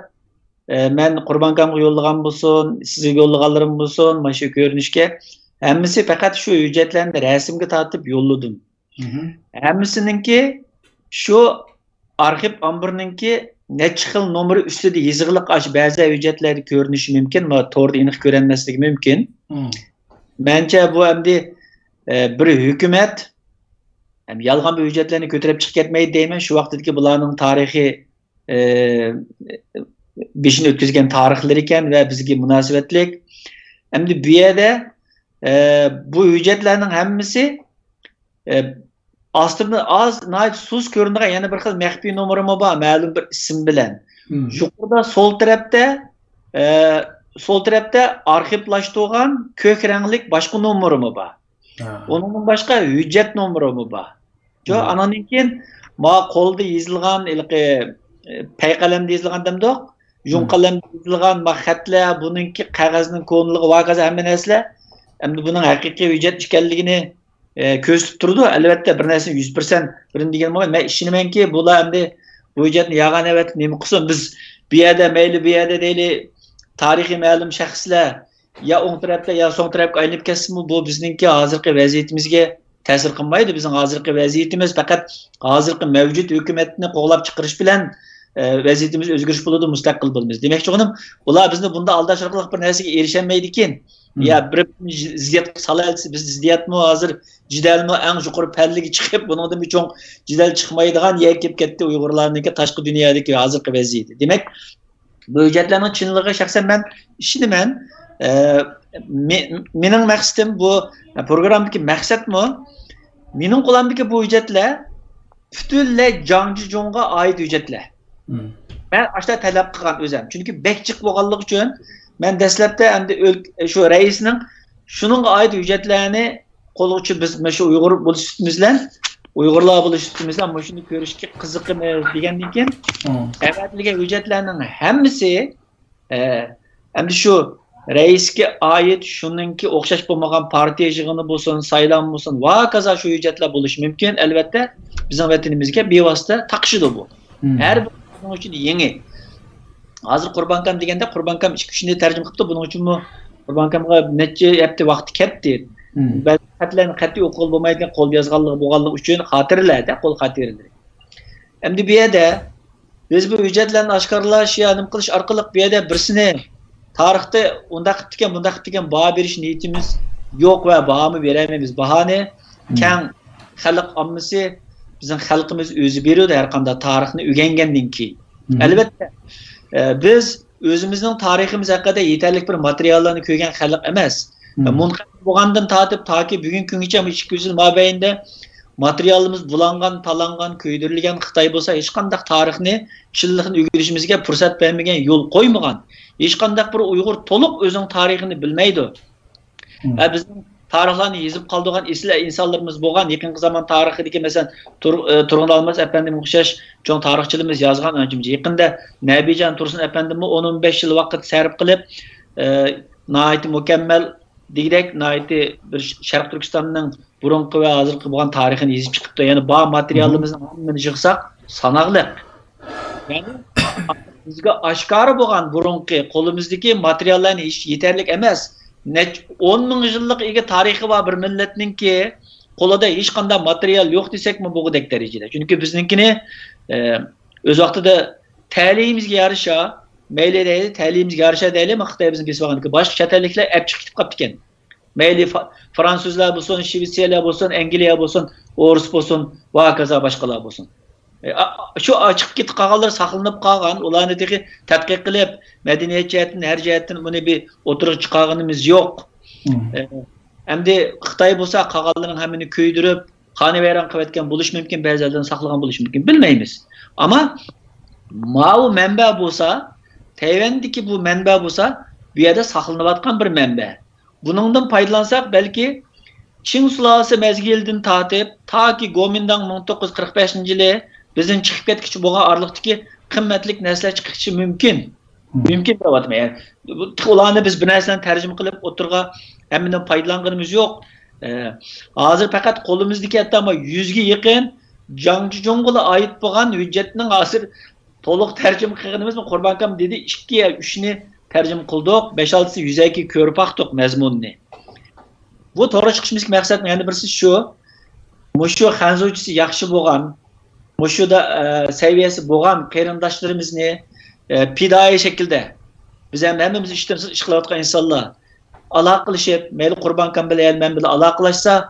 men Qurban Akamga yollagan bo'lsin, sizga yollaganlarim bo'lsin, mana shu ko'rinishga hammasi faqat shu hujjatlarni rasmga tortib yolladim. Hammasininki shu arxiv ambrininki necha xil nomeri ustida yozig'liq ba'zi hujjatlarni ko'rinishi mumkin, va to'g'ri aniq ko'rinmasligi mumkin. Mencha bu endi bir hukumat yalgan bir hüccetlerini götürüp çıkıp ketmeyi deymen. Şu vaktdeki bularning tarihi beşini ötküzgen tarihleriken ve bizge münasebetlik. Hem de bir yerde bu hüccetlerinin hemmisi aslında az nait sus göründüğü yani bir xil mehbi numarımı var, ma'lum bir isim bilen. Yukarıda sol tarafta arxivlaştırılan kök renklik başka numarımı var. Onun başka hüccet numarımı var. Şu ananınkin ma kolda yazılgan pay qalamda yazılgan demdik. Jun qalamda yazılgan ma xatlar, bununki qog'ozning ko'nligi va kaza hamma narsalar. Endi buning haqiqiy hüccet ekanligini ko'rsatib turdi. Albatta bir narsa 100% birin degan bo'lmaydi. Men ishonamanki, bular endi bu hüccetni yag'an evat nima qilsin, biz bu yerda mayli bu yerda deyli tarixiy ma'lum shaxslar ya o'ng tarafda ya so'ng tarafga aylanib ketsinmi, bu bizningki hozirgi vaziyatimizga ta'sir qilmaydi. Bizning hozirgi vaziyatimiz faqat hozirgi mavjud hukumatni qo'g'lab chiqarish bilan vaziyatimiz o'zgarish bo'ladi, mustaqil bo'lamiz. Demakchi o'g'lim, ular bizni bunda aldash orqali bir narsaga erisholmaydi ekan. Ya bir ziddiyat salalsi, biz ziddiyatmi hozir jidalmi eng yuqori pallaga chiqib, buningdan cho'ng jidal chiqmaydigan yer kelib ketdi Uyg'urlarningki tashqi dunyodagi hozirgi vaziyati. Demak, bu hujjatlarning chinligi shaxsan men ishonaman. Mening maqsadim bu programdagi maqsadmi? Mening qo'limdagi bu hujjatlar butunlay Jangji Jonga oid hujjatlar. Men ashta talab qilgan o'zim. Chunki bekchiq bo'lganligi uchun men dastlabda endi shu raisning shuningga oid hujjatlarni qo'lga biz shu Uyg'ur bo'lishimiz bilan Uyg'urlar bo'lishimiz bilan mana shuni ko'rishga qiziqamiz degandan keyin avatilgan hujjatlarning hammasi endi shu raisga oid shuningki o'xshash bo'lmagan partiya yig'ini bo'lsin, saylan bo'lsin va kaza shu hujjatlar bo'lishi mumkin. Albatta bizning vatanimizga bevosita taqishidi bu. Har bir buning uchun yangi. Hozir Qurban Akam deganda Qurban Akam ikki kishini tarjima qilibdi. Buning uchun Qurban Akamga necha hafta vaqt ketdi. Ba'zi xatlarni qat'iy o'qib bo'lmaydigan qo'l yozganligi bo'lganligi uchun xotirlarda, qo'l xotiralari. Endi bu yerda biz bu hujjatlarni oshkorlash, nima qilish orqali bu yerda birsini tarixda unda qilib degan, bunda qilib degan baho berish niyatimiz yo'q va bahomi bermaymiz. Bahoni keng xalq ommasi bizning xalqimiz o'zi beradi har qanday tarixni o'rgangandan keyin. Albatta biz o'zimizning tariximiz haqida yetarli bir materiallarni ko'rgan xalq emas. Munqadim bo'lgandan tortib toki bugungi kungacha 200 yil mobaynida materialimiz bulangan, talangan, ko'ydirilgan Xitoy bo'lsa hech qanday tarixni chinligini o'rganishimizga fursat bermagan, yo'l qo'ymagan. Hech qanday bir Uyg'ur to'liq o'zining tarixini bilmaydi. Bizning tarixlarni yozib qoldirgan esli insonlarimiz bo'lgan, yaqinqi zamon tarixidagi masalan Turg'un Almas apandim o'xshash cho'ng tarixchilarimiz yozgan anjimcha. Yaqinda Nabijon Tursun apandimni 10-15 yil vaqt sarf qilib, nihoyat mukammal degdek nihoyat bir Sharq Turkistonning burunqi va hozirgi bo'lgan tarixini yozib chiqibdi. Ya'ni bu materialimizni hammani yig'sak sanoqli. Ya'ni bizga oshkora bo'lgan burunqi qo'limizdagi materiallarni hech yetarli emas. 10 ming yillik ega tarixi var bir millatninki qo'lida hech qanday material yo'q desakmi bo'g'idek darajada. Chunki bizninkini o'z vaqtida Təlimimizə yarışa, meyli deyil, təlimimizə yarışa deyil, Xitay bizim kesib alğan ki, başqa çətəlliklər əp çıxıb qapdı ekan. Meyli Fransızlar bolsun, Şvetsiyalar bolsun, Angliya bolsun, Orus bolsun, va kaza başqalar bolsun. Şu açıq ketib qalğanlar saqlanıb qalğan, ularni dəqi tədqiq qilib, mədəniyyət cəhətdən, hər cəhətdən bunu bir oturuq çıxarğanımız yox. Əmdi Xitay bolsa qalğanların həmini köydürüb, qanı vayron qilib etgan bo'lishi mumkin, ba'zilardan saqlagan bo'lishi mumkin, bilmaymiz. Ama bu mənbə bolsa, Tayvandakı bu mənbə bolsa, bu yerdə saqlanıyatqan bir mənbə. Bunundan faydalansak belki Çin sulası mezgildən tatib, ta ki Kuomintang 1945-yili bizin çıxıb ketkiçi bolğan arlıqdakı qimmatlik nəslər çıxışı mümkün. Mümkün deyapman. Yəni ularni biz bir nərsəni tərcümə qilib oturğa həmmindən faydalanğanımız yox. Hazır faqat qolumuzdakı hətta ama 100'ge yaqin Jiangxing'a ait bolğan hüccətinin hazır to'liq tərcümə qilganimiz mi Qurbankam dedi 2 ya 3'ni tərcümə qildıq, 5-6'sı yüzəki körüp aqdıq məzmununu. Bu to'g'ri chiqishimiz maqsad yana birisi shu. Mushu xanzuchisi yaxshi bo'lgan, mushuda saviyasi bo'lgan qarindoshlarimizni pidoi shaklda biz ham hammamiz ish qilayotgan insonlar aloqa qilishib, mayli Qurbankam bilan men bilan aloqalashsa,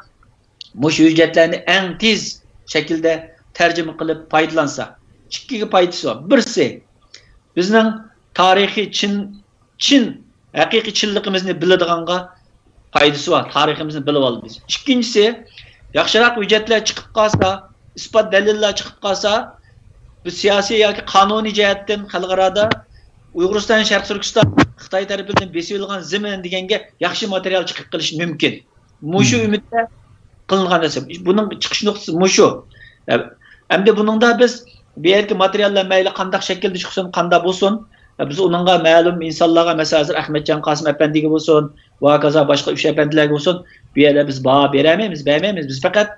mushu hujjatlarni eng tez shaklda tarjima qilib foydalansa, ikki foydasi bor. Birisi bizning tarixiy Çin haqiqiy Çinligimizni biladiganga faydası var. Tariximizni bilib olamiz. İkincisi, yaxshiroq hujjatlar chiqib qolsa, isbot dalillar chiqib qolsa, bu siyosiy yoki qonuniy jihatdan xalqarada Uyg'uriston, Sharq Turkiston Xitoy tarafidan besilgan zimin deganga yaxshi material chiqib qilish mumkin. Mushu umidda qilingan narsa. Buning chiqish nuqtasi mushu. Hamda buningda biz bu yerki materiallar mayli qanday shaklda chiqsin, qanday bo'lsin, biz onunla ma'lum insonlarga, masalan, Ahmetcan Qasım Efendi'ye bo'lsin, va kaza başqa 3 efendilerge bo'lsin, bu yerda biz baho beramiz. Biz faqat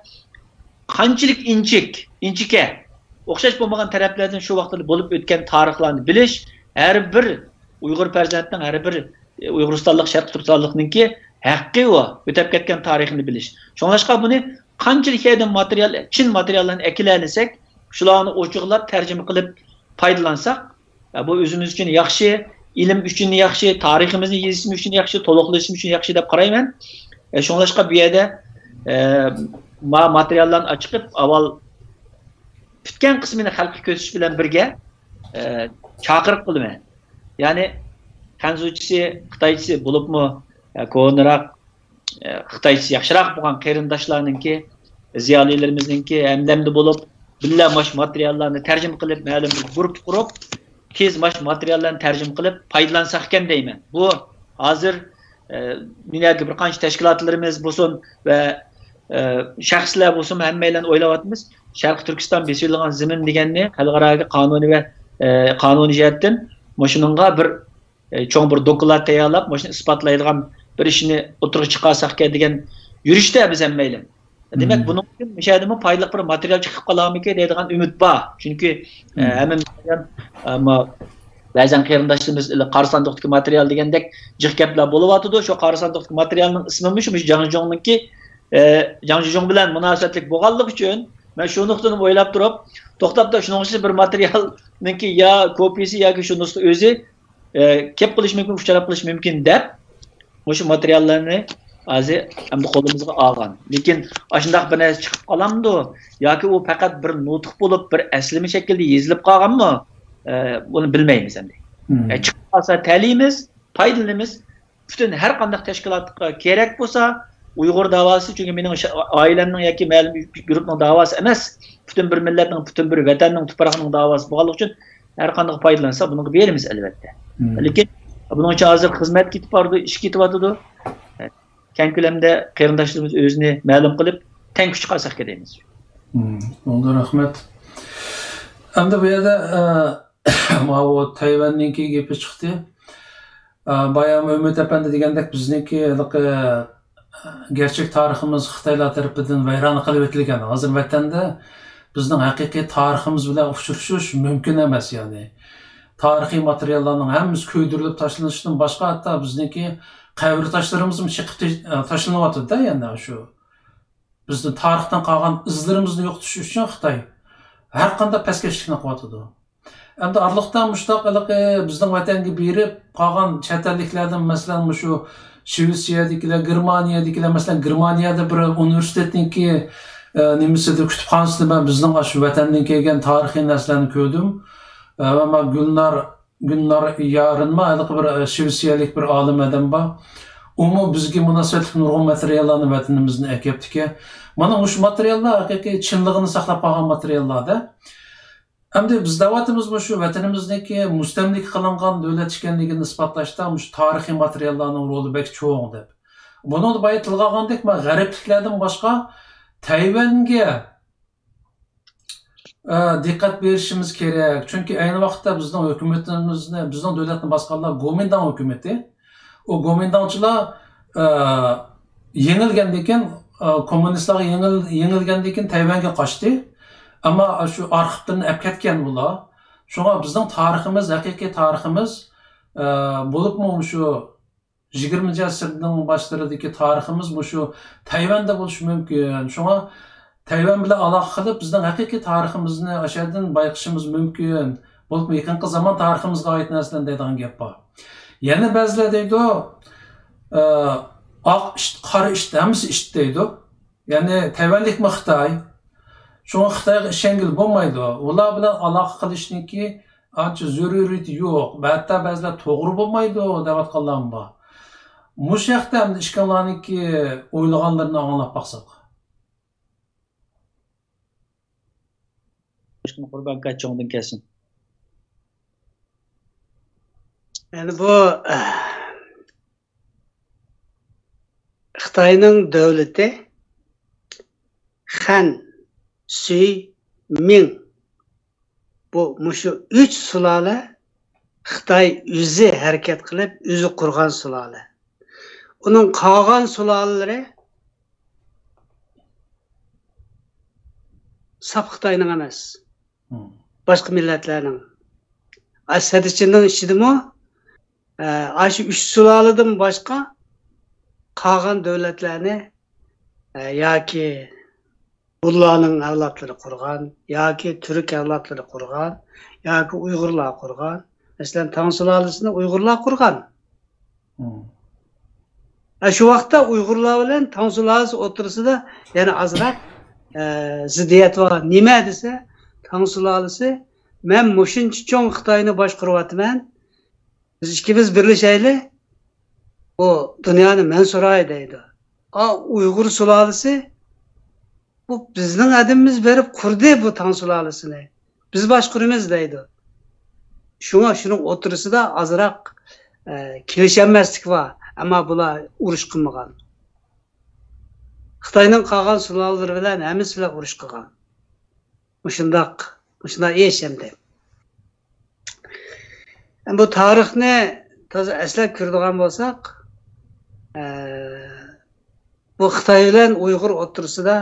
qanchalik inchike o'xshash bo'lmagan taraflardan shu vaqtda bo'lib o'tgan tarixlarni bilish, har bir Uyg'ur farzandining, har bir Uyg'uristonlik, Sharq Turkistonlikninki haqqi va o'tib ketgan tarixini bilish. Shunlashqa buni qanchalik yerdan material, Çin materiallarni ekilanisak, shularni ochiqlab tarjima qilib foydalansak, bu o'zimiz uchun yaxshi, ilim uchun yaxshi, tariximizni yezishimiz uchun yaxshi, to'liqlashimiz uchun yaxshi deb qarayman. Shunlashqa bu yerda materiallarni chiqib, avval bitgan qismini xalqqa ko'rsatish bilan birga chaqiriq qilaman. Ya'ni xanzuchisi, xitoychisi bo'libmi, ko'nroq xitoychisi yaxshiroq bo'lgan qarindoshlarninki, ziyolilarimizninki hamdamda bo'lib, billa mash materiallarni tarjima qilib, ma'lum bir guruh qurib, tez mash materiallarni tarjima qilib foydalansak ekan deyman. Bu hozir dunyoda bir qancha tashkilotlarimiz bo'lsin va shaxslar bo'lsin, hammalarni o'ylayapmiz. Sharq Turkiston besilgan zimin deganni xalqaro qonuniy va qonuniy jihatdan mashuningga bir cho'ng bir dokument tayyorlab, mashuni isbotlaydigan bir ishni o'tirib chiqarsak degan yurishda biz hammaylar. Demek bunun için müşahedeme paylık bir materyal çıkıp kalamike deydiğen ümit var. Çünkü hemen bazen qarindoshlarimiz Qarsandoqdagi material degandek jiq gaplar bo'lyapti. Shu Qarsandoqdagi materialning ismi shu Jiangxing'niki Jiangxing bilan munosabatlik bo'lganligi uchun men shu nuqtani o'ylab turib, to'xtabda shuningcha bir materialniki ya kopiyasi yoki shunisi o'zi kep qilish mumkin, uchrab qilish mumkin deb shu materiallarni azı hamda qo'limizga olgan. Lekin ashundaq bir narsa chiqib qolamdi yoki u faqat bir nutq bo'lib, bir aslimi shaklda yozilib qolganmi? Buni bilmaymiz endi. Chiqib qolsa ta'limimiz, foydalanamiz. Bütün har qanday tashkilotga kerak bo'lsa, Uyg'ur davosi, chunki mening oilamning yoki ma'lum guruhning davosi emas, bütün bir millatning, bütün bir vatanning, tuproqning davosi bo'lganligi uchun har qanday foydalansa, buni beramiz albatta. Lekin buning uchun hozir xizmat ketib bordi, ish ketyapti. Keng ko'lamda qarindoshlarimiz o'zini ma'lum qilib, teng kuch chiqarsak deymiz. Oldu, rahmat. Endi bu yerda bu Tayvanninki gapi chiqdi. Bayam Ümit Efendi degandek bizniki gerçek tariximiz Xitoylar tarafidan vayron qilib o'tilgan. Hozir vatanda bizning haqiqiy tariximiz bilan uchrashish mumkin emas, ya'ni. Tarixiy materiallarning hammasi ko'ydirilib tashlanishidan boshqa hatto bizniki qabr taşlarımız mı çıkıp taşlanıvatı da yani şu. Bizden tarixten kalgan izlerimizni yo'qotish uchun Xitoy har qanday pastkeşlikni qilyapti. Endi arlıqdan muştaqılıqı bizning vatanga berib qolgan chet elliklardan masalan shu Shvetsiyadagilar, Germaniyadagilar, masalan Germaniyada bir universitetniki nimasida kutubxonasida men bizning shu vatandan kelgan tarixiy narsalarni ko'rdim. Va men Gulnar Yarinma bir Shvetsiyalik bir olim adam bor. Umu bizga munosabatli nurg'un materiallarni vatanimizdan akayaptiki. Mana o'sha materiallar haqiqiy chinligini saqlab qolgan materiallarda. Endi biz davatimiz shu vatanimizdagi mustamlik qilingan davlat ekanligini isbotlashda shu tarixiy materiallarning roli bek cho'ng deb. Buni boya tilga olgandek, men g'arbliklardan boshqa Tayvanga diqqat berishimiz kerak. Chunki ayni vaqtda bizning hukumatimizni, bizning davlatni boshqargan Gomindan hukumati, o Gomindonchilar yengilgandan keyin kommunistlar yengilgandan keyin Tayvanga qochdi. Ama şu arxivlarni olib ketgan bular. Shunga bizning tariximiz, haqiqiy tariximiz bo'libmi shu 20-asrning boshlaridagi tariximiz shu Tayvanda bo'lishi mumkin. Shunga Tayvan bilan aloqa qilib bizning haqiqiy tariximizni ashaddan bayqashimiz mumkin. Bo'libmi yaqinqi zamon tariximizga oid narsalar deydigan gap bor. Yana ba'zilar deydi, oq ish, qora ish, hammasi ish deydi. Ya'ni Tayvanlikmi Xitoy? Şuna Xitoyga ishongil bo'lmaydi. Ular bilan aloqa qilishniki ancha zaruriyati yo'q. Hatta ba'zilar to'g'ri bo'lmaydi deb aytganlar bor. Mush yoqda ham ishkanlarniki o'ylaganlarini anglab baqsaq. Boshqa Qurban Qachondan kelsin. Yani bu Xitoyning davlati Han, Sui, Ming. Bu mushu 3 sulole Xitoy o'zi harakat qilib, o'zi qurgan sulole. Uning qolgan sulolelari saf Xitoyning emas. Başqa millatlarning. Asadichining ishidimi? Aşı 3 suloleden başqa qolgan davlatlarni yoki Bulla'nın avlatları qurgan, yoki Türk avlatları qurgan, yoki Uyg'urlar qurgan. Mesela Tang sulolesini Uyg'urlar qurgan. Şu vaqtda Uyg'urlar bilan Tang sulolesi o'tirsida yana azroq ziddiyat var. Nima desa, Tang sulolesi men mushuncha cho'ng Xitoyni boshqaryapman. Biz ikkimiz birlashaylik. O dunyoni men so'ray deydi. Uyg'ur sulolesi bu bizning adımımız berib qurdi bu Tang sulolesini. Biz boshqaramiz deydi. Shunga shuning o'tirisida azroq kelishamaslik var. Ama bular urush qilmagan. Xitoyning qolgan sulolelari bilan hammasi bilan urush qilgan. Shunday ish endi. Bu tarixni toza eslab ko'radigan bo'lsak, bu Xitoy bilan Uyg'ur o'tirisida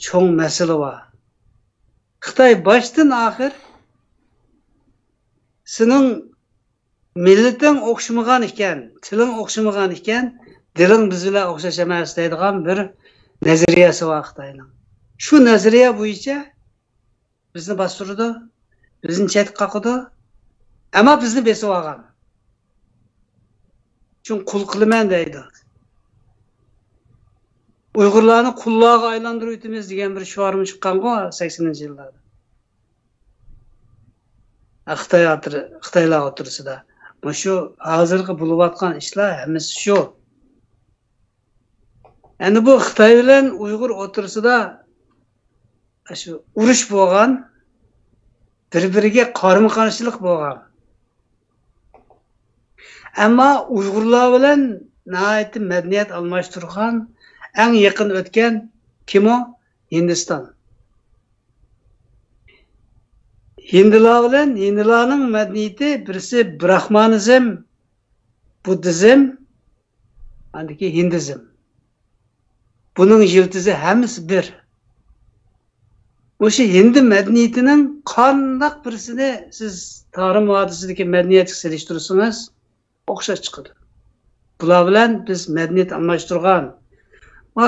cho'ng masala var. Xitoy boshdan oxir sening millating o'xshamagan ekan, tiling o'xshamagan ekan, diling biz bilan o'xshash emas deydigan bir nazariyasi var Xitoyning. Shu nazariya bo'yicha bizni bostirdi, bizni chet qoqdi, ama bizni besib olgan. Chunki qul qilaman deydi. Uyg'urlarni qullarga aylantirib o'tamiz degan bir shiormi chiqqan-ku 80-yillarda. Xitoylar o'tirisida. Shu hozirgi bo'layotgan ishlar hammasi shu. Endi bu Xitoy bilan Uyg'ur o'tirisida shu urush bo'lgan, bir-biriga qarama-qarshilik bo'lgan. Ama Uyg'urlar bilan nihoyatda madaniyat almashtirgan, eng yaqin o'tgan kim o? Hindiston. Hindilar bilan Hindilarning madaniyati birisi Brahmanizm, Buddizm, andiki Hindizm. Buning yiltizi hammasi bir. O'sha Hindi madaniyatining qandaq birisini siz tarix vodisidagi madaniyatga selishtirsangiz o'xshash chiqadi. Bular bilan biz madaniyat almashtirgan.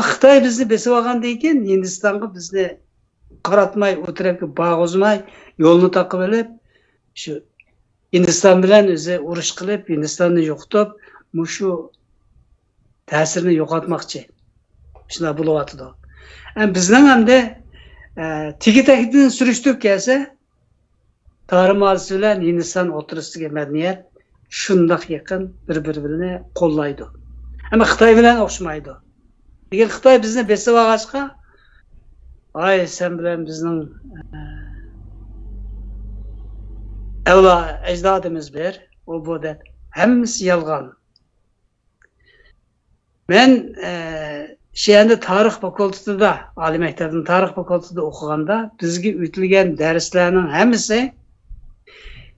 Xitoy bizni besib olgandan keyin Hindistonga bizni qaratmay, o tarafga bağızmay, yolunu taqib olib, shu Hindiston bilan o'zi urush qilib, Hindistonni yo'qotib, shu ta'sirini yo'qotmoqchi. Shunday bo'lyapti. Bizning hamda tigi-tagidan surishtirib kelsa, Tarih-Madisi bilan Hindiston o'rtasidagi madaniyat shundoq yaqin bir-birini qo'llaydi. Ammo Xitoy bilan o'xshamaydi. Lekin Xitoy bizni besib olg'achqa, ay sen bilan bizning ecdadımız bir, o bu da hemmisi yalgan. Ben şeyinde tarih fakültesinde, Ali Mektebi'nin tarih fakültesinde okuganda bizge ötülgen derslerinin hemmisi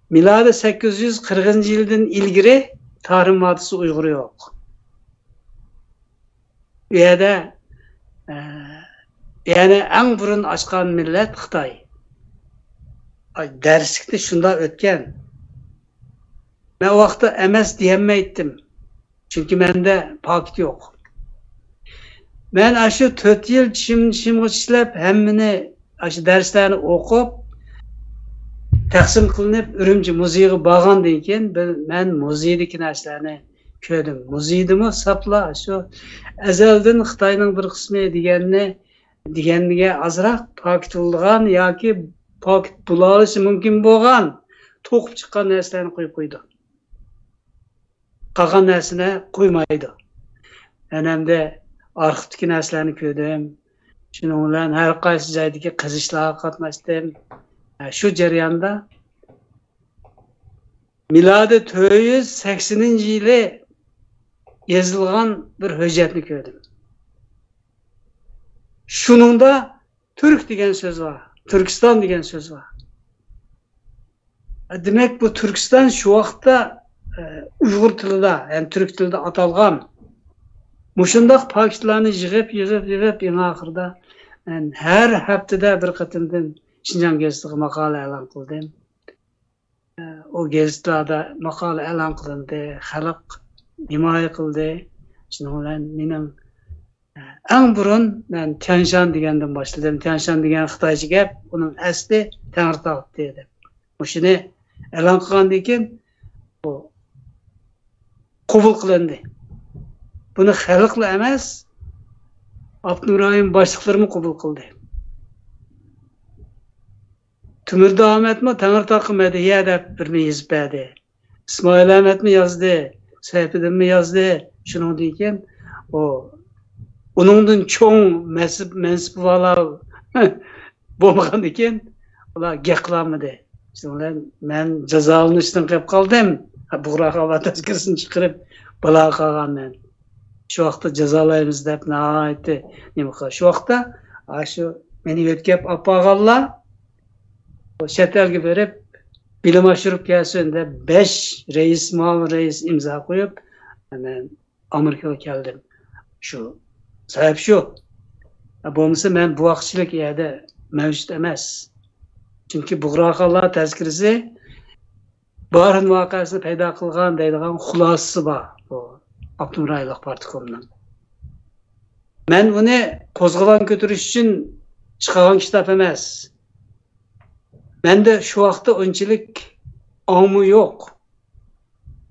miladi 840 yıldan ilgiri Tarih-Madisi Uyghur yok. Ya da yani en burun açkan millet Xitoy. Derslikte şunda ötken. Ben o vakti emes diyemeydim. Çünkü bende paket yok. Ben aşı 4 yıl şimdi işlep hemmini aşı derslerini okup taksim kılınıp Ürümçi muziği bağan deyken ben muziğdeki derslerini köydüm. Muziğdimi sapla aşı ezelden Xitayning bir kısmı digenlige azırak paket olgan ya ki paket bulalışı mümkün boğan tokup çıkan neslerini koydu. Kalan nesline koymaydı. Hem de arxivdeki neslerini köydüm. Şunun bilen her qaysı joydagi qizishlarga qatnashdim. Şu jarayonda miladi 480 yili yazılgan bir hüccetni köydüm. Şununda Türk degan söz var. Türkistan degan söz var. Demek bu Türkistan şu vaqtda Uyghur tilida, yani Türk tilida atalgan. Muşundaq paketlarni yig'ib eng oxirida her haftada bir qatimdan Şinjan gazetiga maqola e'lon qildim. O gazetlarda maqola e'lon qilindi, xalq himoya qildi. Shuning bilan mening eng burun men Tianshan degandan boshladim. Tianshan degan Xitoycha gap, uning asli Tangirtog dedi. Shuni e'lon qilgandan keyin bu qabul qilindi. Buni xalqla emas, Abdurrahim boshliqlarimi qabul qildi. Tümürde Ahmet mi Tangirtog Madiye deb bir yazıp berdi. İsmail Ahmet mi yazdı, Seyfeddin mi yazdı. Şunun deyken o onundan çoğun mensup vala bo'lmagan ekan, ular gap qilmadi. İşte men jazolanishdan qilib qoldim. Buğra hava tezkirisini chiqarib bala qolganman. Şu vaqtda jazolaymiz deb aytdi. Nima qildi? Şu vaqtda shu meni yetkab apag'anlar chet elga berib bilim oshirib kelsin deb 5 reis, ma'mur reis imzo qo'yib, men Amerikaga keldim. Shu sabab shu. Bo'lmasa men bu vaqtchilik yerda mavjud emas. Chunki Buğraxonlar tezkirasi Barin voqeasini paydo qilgan deydigan xulosasi bor. Bu Abdurrahimov partikomdan. Men uni qo'zg'olon ko'tarish uchun chiqargan kitob emas. Mende şu vaqtda unchalik omi yo'q.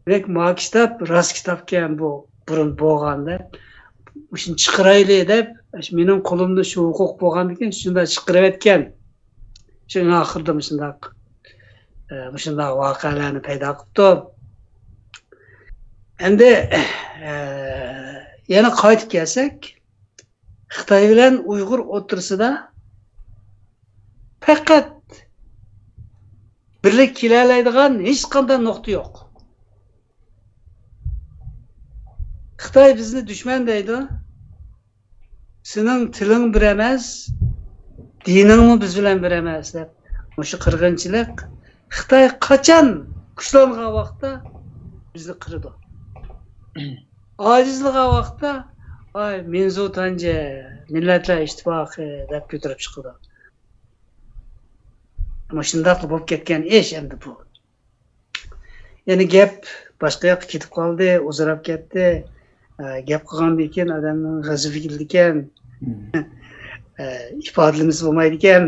Demak, ma kitap rast kitapkan bu burun bo'lganda, shuni chiqaraylik deb, mening qo'limda shu huquq bo'lgandan keyin shunda chiqarib etgan. Shunga oxirda shunday voqealarni paydo qildi. Endi yana qaytib kelsak, Xitoy bilan Uyg'ur o'rtasida faqat birlik kelalaydigan hech qanday nuqta yo'q. Xitoy bizni dushman deydi. Sening tiling bir emas, diningmi biz bilan bir emas deb. O'sha qirg'inchilik Xitoy qachon kuchlangan vaqtda bizni qirdi. Ojizligan vaqtda ay Menzu Tanje Millatlar Ittifoqi deb ko'tarib chiqdi. Ama shundoq bo'lib ketgan ish endi bu. Yani gap boshqa yoqqa ketib qoldi, o'zarab ketdi. Gap qilgandan keyin odamning g'azabi keldi ekan. ifodalimiz bo'lmaydi ekan.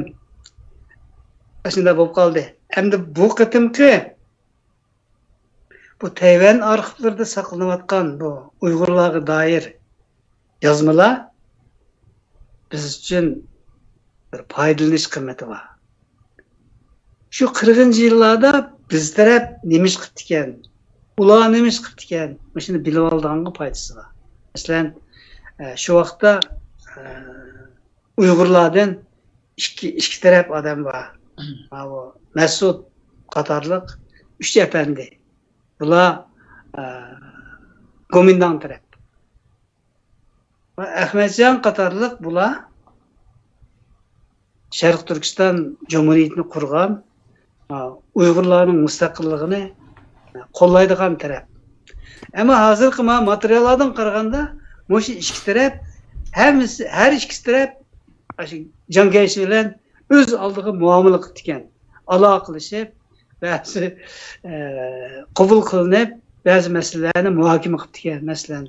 Shunda bo'lib qoldi. Endi bu qitimki bu Tayvan arxivlarida saqlanayotgan bu Uyg'urlarga doir yozmalar biz uchun bir foydalanish qiymati bor. Shu 40-cı yillarda biz taraf nima ish qildi ekan, ular nima ish qildi ekan, shuni bilib olganga foydasi bor. Masalan, shu vaqtda Uyg'urlardan ikki taraf odam bor. Mas'ud qatorliq 3 efendi. Bular Gomindan taraf. Ahmedjon qatorliq bular Sharq Turkiston Cumhuriyetini qurgan, Uyg'urlarning mustaqilligini qo'llaydigan taraf. Ama hozirgi materiallardan qaraganda, shu ikki taraf her ikki taraf jangayish bilan o'z oldiga muomala qildi ekan. Aloqalashib, ba'zi qabul qilinib, ba'zi masalalarni muhokama qildi ekan. Masalan,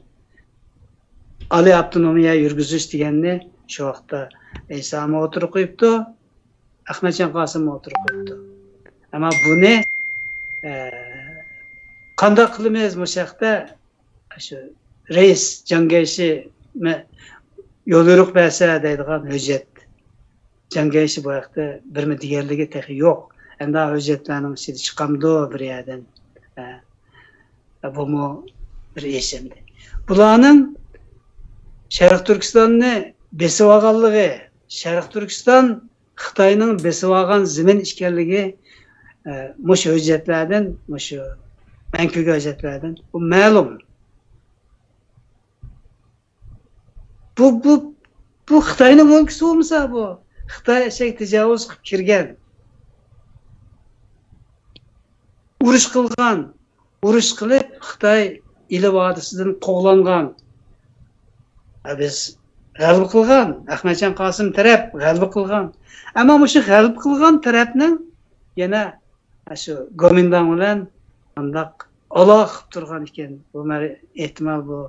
Ali avtonomiya yurgizish deganni shu vaqtda Eysami o'tirib qo'yibdi, Ahmadjon Qosim o'tirib qo'yibdi. Ama buni qanday qilamiz bu yoqda shu reis jangayishi yo'lyo'riq bersa deydigan hujjat. Jangayishi bu yoqda birmi deganligi texi yo'q. Endi hujjatlarning ichida chiqamdi bir yerdan. Bu bir esimdi. Bularning Sharq Turkistonni besib olganligi, Sharq Turkiston Xitoyning besib olgan zimin ekanligi mush hujjatlardan, mush mankuga hujjatlardan bu ma'lum. Bu Xitoyning mulkisi bo'lmasa bu Xitoy eshak tajovuz qilib kirgan. Urush qilgan, urush qilib Xitoy ili vodisidan qo'g'langan. Biz g'alaba qilgan, Ahmadjon Qosim taraf g'alaba qilgan. Ammo shu g'alaba qilgan tarafning yana shu Gomindan bilan undaq aloq qilib turgan ekan. Bu ehtimol bu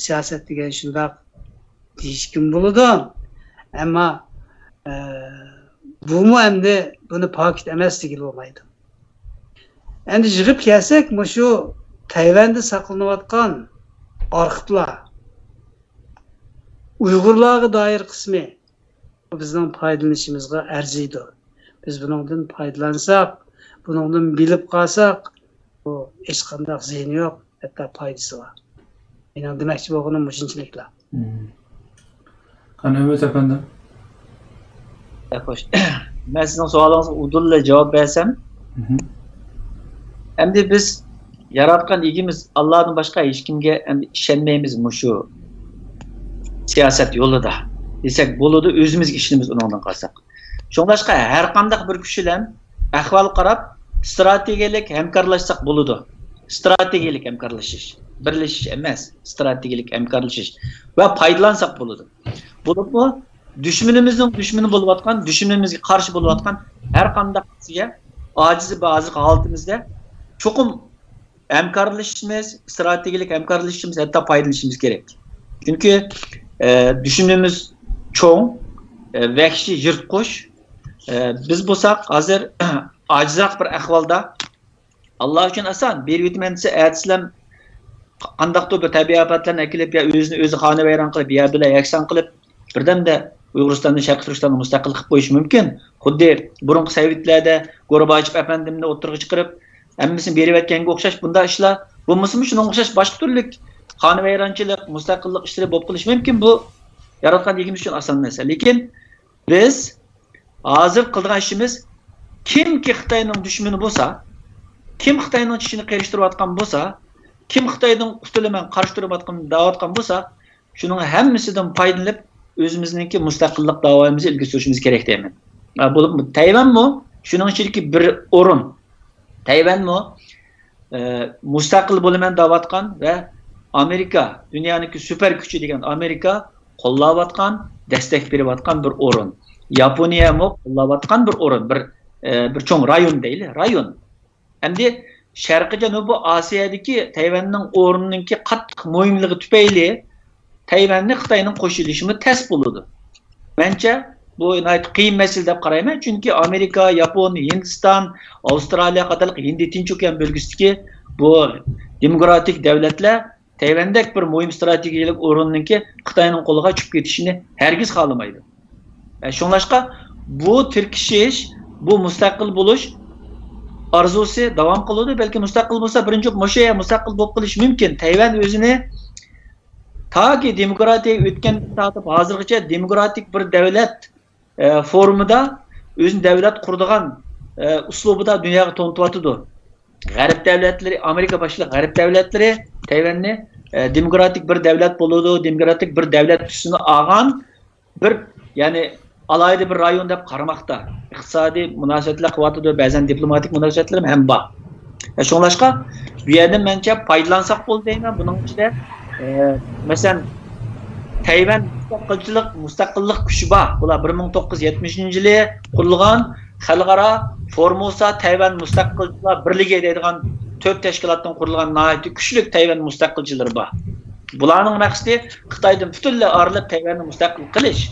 siyosat degan shundaq deyishkim bo'ladi. Ammo bu endi buni pokit emasligi bo'lmaydi. Endi yig'ib kelsak, shu Tayvanda saqlanayotgan arxivlar Uyg'urlarga doir qismi bizning foydalanishimizga arziydi. Biz bundan foydalansak, bundan bilib qolsak, bu hech qanday ziyoni yo'q, hatto foydasi bor. Mening demoqchi bo'lganim shunchaliklar. Qani Umid efendim? Xo'sh. Men sizning savolingizga udulla javob bersam, endi biz yaratgan egimiz Allohdan boshqa hech kimga ishonmaymiz shu siyosat yo'lida. Desak bo'ladi, o'zimizga ishonamiz undan qolsak. Shuningdek, har qanday bir kuch bilan ahvol qarab, strategiyalik hamkorlashsak bo'ladi. Strategiyalik hamkorlashish, birlashish emas, strategiyalik hamkorlashish va foydalansak bo'ladi. Bo'libmi? Düşmanımızın düşmanı bo'layotgan, düşmanimizga qarshi bo'layotgan har qanday qisiga ojiz ba'zi holatimizda cho'qim hamkorlashishimiz, strategik hamkorlashishimiz, hatto foydalanishimiz kerak. Chunki düşmanimiz cho'ng, vahshiy yirtqich. Biz bo'lsak hozir ojizroq bir ahvolda Alloh uchun oson berib o'tmansa, aytsam qandaqdir bir tabiiy ofatlarni kelib ya o'zini o'zi xonavayron qilib, ya bilan yakson qilib birdamda Uyg'uristonning Sharq Turkistonning mustaqil qilib qo'yish mumkin. Xuddi burungi Sovetlarda Gorbachev afandimni o'tirg'i chiqarib, hammasini berib aytganga o'xshash bunday ishlar bo'lmasmi, shunga o'xshash boshqa turli xonavayronchilik, mustaqillik ishlari bo'lib qilish mumkin. Bu yaratgan egimiz uchun oson narsa. Lekin biz hozir qilgan ishimiz kimki Xitoyning dushmani bo'lsa, kim Xitoyning tishini qiyishtirayotgan bo'lsa, kim Xitoyning qutulaman qarshi turayotgan da'vatgan bo'lsa, shuning hammasidan foydalanib o'zimizningki mustaqillik da'vomizni ilgari surishimiz kerak deyman. Bo'lib Tayvanmi? Shuning ichidagi bir o'rin. Tayvanmi? Mustaqil bo'laman da'vatgan va Amerika, dunyoningki super kuchi degan Amerika qo'llayotgan, destek berayotgan bir o'rin. Yaponiyami qo'llayotgan bir o'rin, bir cho'ng rayon deyli, rayon. Endi Sharqiy Janubiy Osiyodagi Tayvanning o'rnininki qattiq mo'yinligi tufayli Tayvanni Xitoyning qo'shilishimi tez bo'ladi. Bence bu qiyin mesele deb qarayman. Çünkü Amerika, Yapon, Hindistan, Avustraliya qatorliq Hind-Tinch okean bölgesindeki bu demokratik devletler Tayvandek bir muhim stratejik o'rinninki Xitoyning qo'liga tushib ketishini hergiz xohlamaydi. Şunlaşqa bu tirkishish, bu mustaqil bo'lish arzusi davom qiladi. Balki mustaqil bo'lsa, birinchi Mosheya mustaqil bo'lib qilish mumkin. Tayvan o'zini taki demokratiya o'tgan tartib hozirgacha demokratik bir davlat formida o'zini davlat quradigan uslubida dunyoga to'ntiyotidi. G'arb davlatlari, Amerika boshli g'arb davlatlari Tayvanni demokratik bir davlat bo'ladi, demokratik bir davlat tusini olgan bir, ya'ni alayda bir rayon deb qaramoqda. İqtisodiy munosabatlar qilyotdi, ba'zan diplomatik munosabatlar ham bor. Shunlashqa bu yerdan mencha foydalansak bo'ldi deyman. Buning ichida masalan Tayvan mustaqillik kuchi bor. Bular 1970-yili qurilgan xalqaro Formosa Tayvan mustaqilchilar birligi deydigan 4 tashkilotdan qurilgan nihoyatda kuchli Tayvan mustaqilchilari bor. Bularning maqsadi Xitoydan butunlay ayrilib Tayvanni mustaqil qilish.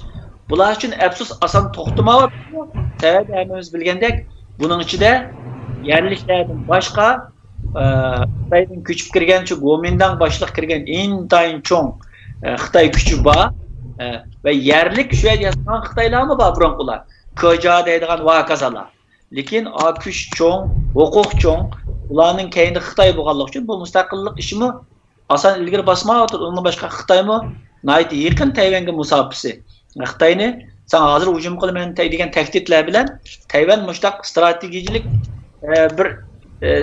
Bular uchun afsus asan to'xtamay, Tayvan hamimiz bilgandek, buning ichida yerliklardan boshqa Xitoydan ko'chib kirgan, Gomindan boshliq kirgan intayin cho'ng Xitoy kuchi bor va yerlik shu yerdan Xitoylarmi bor burunqilar. Koja deydigan vakazalar. Lekin o kuch cho'ng, huquq cho'ng, ularning keyinda Xitoy bo'lganligi uchun bu mustaqillik ishimi asan ilgari bosmayapti. Undan boshqa Xitoymi nihoyat yaqin Tayvanga musofisi. Xitoyni sen hozir hujum qilaman degan tahdidlar bilan Tayvan mushtaq strategik bir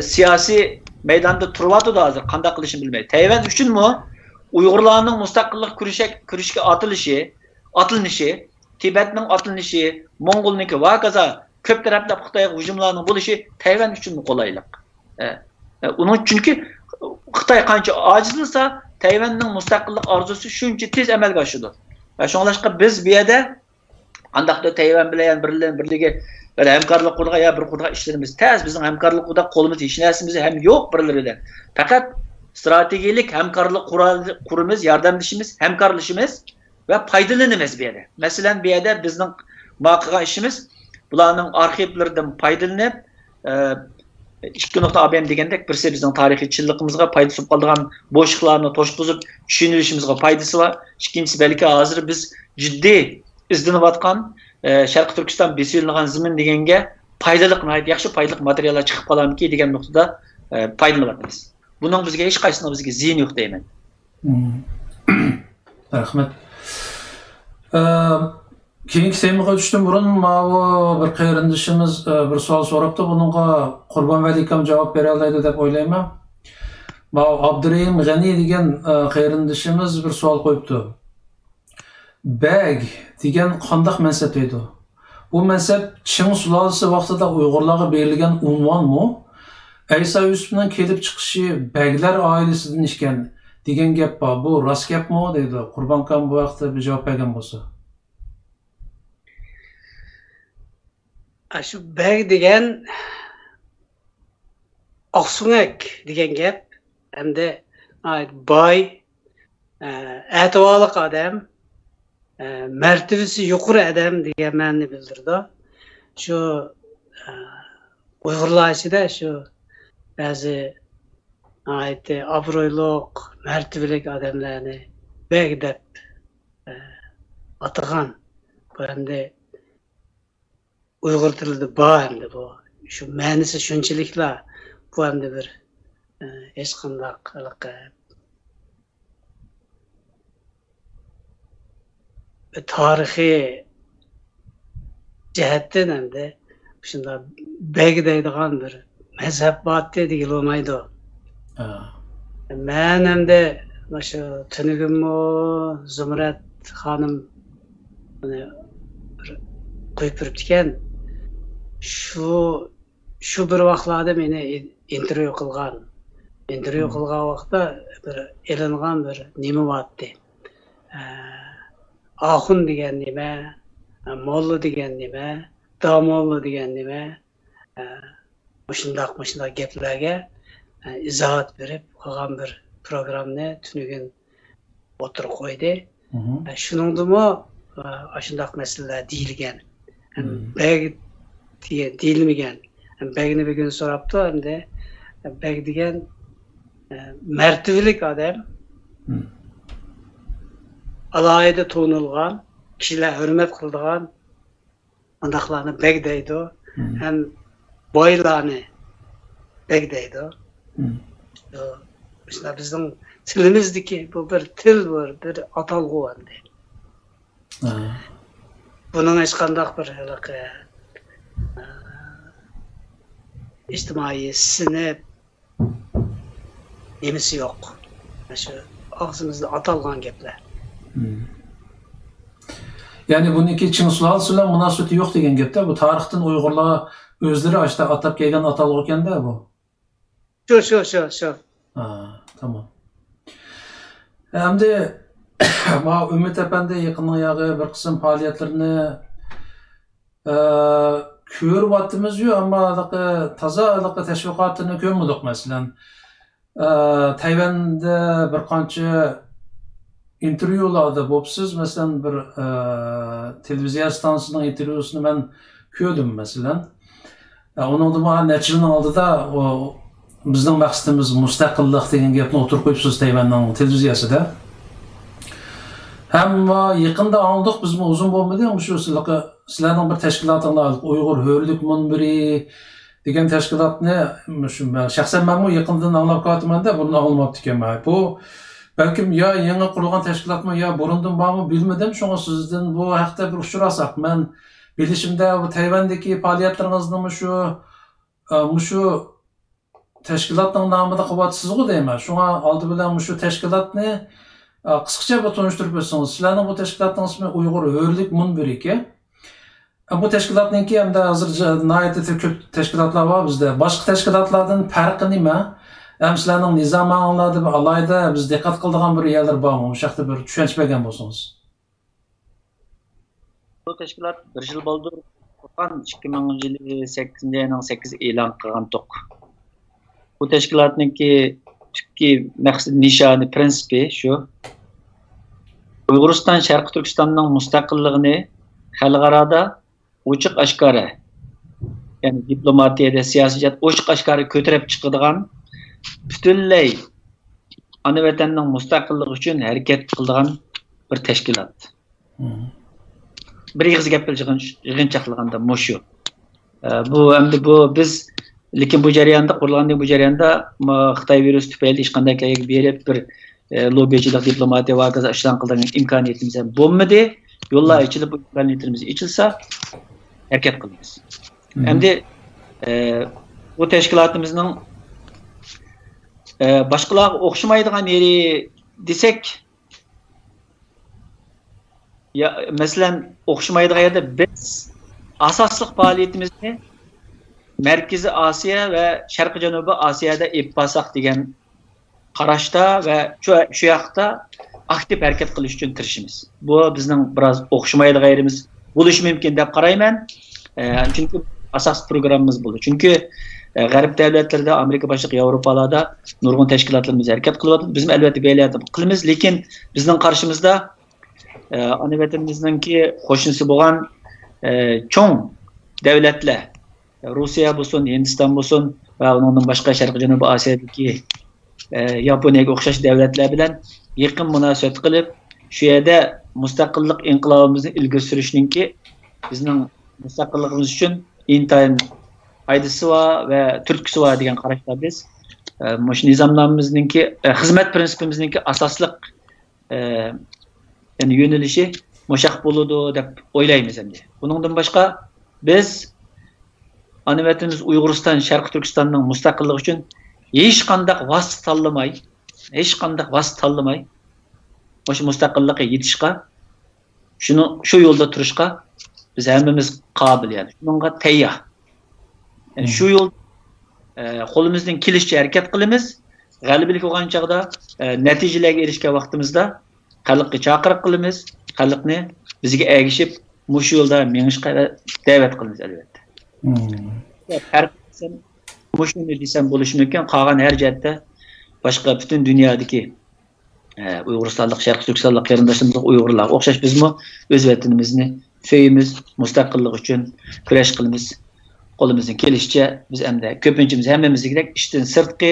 siyosiy maydonda turyapti hozir, qanday qilishini bilmaydi. Tayvan uchunmi Uyg'urlarning mustaqillik kurashga atilinishi, Tibetning atilinishi, Mong'olniki va kaza ko'p taraflab Xitoyga hujumlarning bo'lishi Tayvan uchun qulaylik. Uning chunki Xitoy qancha ojizlasa, Tayvanning mustaqillik orzusi shuncha tez amalga oshadi. Şunlaşqa biz bu yerda qandaqda Tayvan bilan birligi bir hamkorlik qurgan ya bir qurgan ishlarimiz tez bizning hamkorlikda qo'limiz hech narsamiz ham yo'q birlaridan. Faqat strategik hamkorlik qurimiz, yordamlashimiz, hamkorlashimiz va foydalanamiz bu yerda. Masalan, bu yerda bizning qilgan ishimiz bularning arxivlaridan foydalanib, 2.abm degandek birisi bizning tarixiy chinligimizga foydasi qoldigan bo'shliqlarni to'shqizib tushunilishimizga foydasi bor. İkincisi belki hozir biz jiddiy izlanayotgan Sharq Turkiston besilgan zamin deganga foydali, yaxshi foydali materiallar chiqib qolarmiki degan nuqtada foydalanyapmiz. Buning bizga hech qaysini bizga ziyon yo'q deyman. Rahmat. Keyingi semiga tushdim burun bir qayrindishimiz bir savol so'rabdi. Buningga Qurbon Valikam javob bera oladi deb o'ylayman. Abdurahim G'ani degan qayrindishimiz bir savol qo'yibdi. Beg degan qanday mansab edi? Bu mansab Qing sulolasi vaqtida Uyg'urlarga berilgan unvonmi? Aysa Yusufning kelib chiqishi Beglar oilasidan ekan degan gap bor. Bu rost gapmi dedi. Qurbon akam bu vaqtda bir javob bergan bo'lsa. Shu Beg degan Oqsunak degan gap hamda boy, a'tiborli odam, martabasi yuqori odam degan ma'noni bildirdi. Shu Uyg'urlar ichida shu ba'zi obro'liq, martabali odamlarni Beg deb atagan. Bu hamda Uyg'ur tilida bor hamda bu. Shu ma'nosi shunchaliklar bu hamda bir hech qanday tarixiy jihatdan hamda shunday Beg deydigan bir mazhab bor degan bo'lmaydi. Men hamda shu tunigimmi Zumrat xonim buni qo'yib turibdikan, shu bir vaqtlarda meni intervyu qilgan vaqtda bir e'longan bir nima bo'pti. Axun degan nima, molla degan nima, damolla degan nima, shunday gaplarga izohat berib qolgan bir programni tunugin o'tirib qo'ydi. Shuningdimi aşındaq meseleler deyilgen. Beg deyilmegen. Begini bir gün soraptı hem de beg degen mertebelik adam. Alayda to'nilgan, kishilar hurmat qiladigan andaqlarni beg deydi. Hem boylarni beg deydi. Mesela bizim tilimizdeki bu bir til var, bir atalgı var. Bunun hech qanday bir ijtimoiy sinib nemisi yo'q. Shu og'zimizda atalgan gaplar. Yani buniki Çinsual bilan munosabati yo'q degan gapda, bu tarixdan Uyg'urlar o'zlari ashta atab kelgan atalg'i ekanda bu. Shu. Tamam. Endi ma Ümit Efendi yaqin yağı bir qism faoliyatlarini ko'ryapmiz yo'q, ammo toza tashviqotini ko'rmadik. Masalan, Tayvanda bir qancha intervyularda bo'libsiz. Masalan, bir televiziya stansiyasining intervyusini men ko'rdim masalan. Onun da necha yilning oldida bizning maqsadimiz mustaqillik degan gapni o'tirib qo'yibsiz Tayvanning televiziyasida. Hamma yaqinda anladık, biz uzun bo'lmadi, shu sizlarning bir tashkilotinglar Uyg'ur hurlik munbiri degan tashkilotni shaxsan men yaqindan anglab qo'yapman-da, buni olmabdi ekanman. Bu balkim ya yangi qurilgan tashkilotmi yo burundan bormi bilmadim. Shunga sizdan bu haqda bir uchrasak, men bilishimda bu Tayvandagi faoliyatlaringizni shu tashkilotning nomida qilyapsiz-ku deyman. Shunga oldi bilan shu tashkilotni qisqacha bir tanishtirib o'tsangiz. Sizlarning bu tashkilotning ismi Uyg'ur hurlik munbiri ekan. Bu tashkilotningki hamda hozircha nihoyatda ko'p tashkilotlar bor bizda. Boshqa tashkilotlardan farqi nima? Ham sizlarning nizomingizda bir alayda biz diqqat qiladigan bir yerlar bormi? O'sha haqda bir tushuncha bergan bo'lsangiz. Bu tashkilot 1 yil bo'ldi. 2008 8 e'lon qilgan to'q. Bu tashkilotningki maqsad nishoni prinsipi shu. Uyg'uriston Sharq Turkistonning mustaqilligini xalqarada ochiq oshkora, ya'ni diplomatiyada, siyosatda ochiq oshkora ko'tarib chiqadigan, butunlay ana vatanning mustaqilligi uchun harakat qiladigan bir tashkilot. Bir yig'iz gap yig'inchoqliganda mushu. Bu endi bu biz lekin bu jarayonda qurilgandan bu jarayonda Xitoy virusi tufayli hech qanday berib bir lobbichilik diplomatiya vaqtida ishlan qilgan imkoniyatimiz ham bo'lmadi. Yo'llar ochilib, bu imkoniyatlarimiz ochilsa harakat qilamiz. Endi bu tashkilotimizning boshqalarga o'xshamaydigan yeri desak, ya masalan o'xshamaydigan yerda biz asosli faoliyatimizni Merkezi Asya ve Şarkı Janubi Asya'da ippasak degan qarashda ve şu yoqda aktif harakat qilish uchun tirishimiz. Bu bizning biroz o'xshamaydigan yerimiz bo'lishi mumkin deb qarayman. Chunki asos programmamiz bo'ldi. Chunki g'arb davlatlarida, Amerika boshqa Yevropalarda nurg'un tashkilotlarimiz harakat qilyapti. Biz albatta belayotib qilamiz, lekin bizning qarshimizda ana vatanimizningki qo'shnisi bo'lgan cho'ng davlatlar, Rusya bo'lsin, Hindiston bo'lsin va undan boshqa Sharq Janubiy Osiyodagi Yaponiyaga o'xshash davlatlar bilan yaqin munosabat qilib, shu yerda mustaqillik inqilobimizni ilgari surishninki bizning mustaqilligimiz uchun intayin foydasi va turtkusi va degan qarashda biz shu nizomlarimizningki xizmat prinsipimizningki asosliq ya'ni yo'nalishi mushaq bo'ladi deb o'ylaymiz endi. Buningdan boshqa biz ana vatanimiz Uyg'uriston, Sharq Turkistonning mustaqilligi uchun hech qanday vosita tanlamay, o'sha mustaqillikka yetishga, shu yo'lda turishga biz hammamiz qobil, ya'ni shunga tayyor. Yani shu yo'l qo'limizdan kelishicha harakat qilamiz. G'alabalik bo'lgan chaqda natijalarga erishgan vaqtimizda xalqqa chaqiriq qilamiz, xalqni bizga ergishib, shu yo'lda mengishga da'vat qilamiz albatta. Farqsan, shuni desam bo'lishi mumkin. Qolgan har jihatda boshqa butun dunyodagi Uyg'uristonlik, Sharq Turkistonlik qarindoshlarimiz Uyg'urlar o'xshash bizmi o'z vatanimizni söyimiz, mustaqillik uchun kurash qilamiz. Qo'limizdan kelishicha biz hamda ko'pinchimiz hammamizga ishdan sirtqi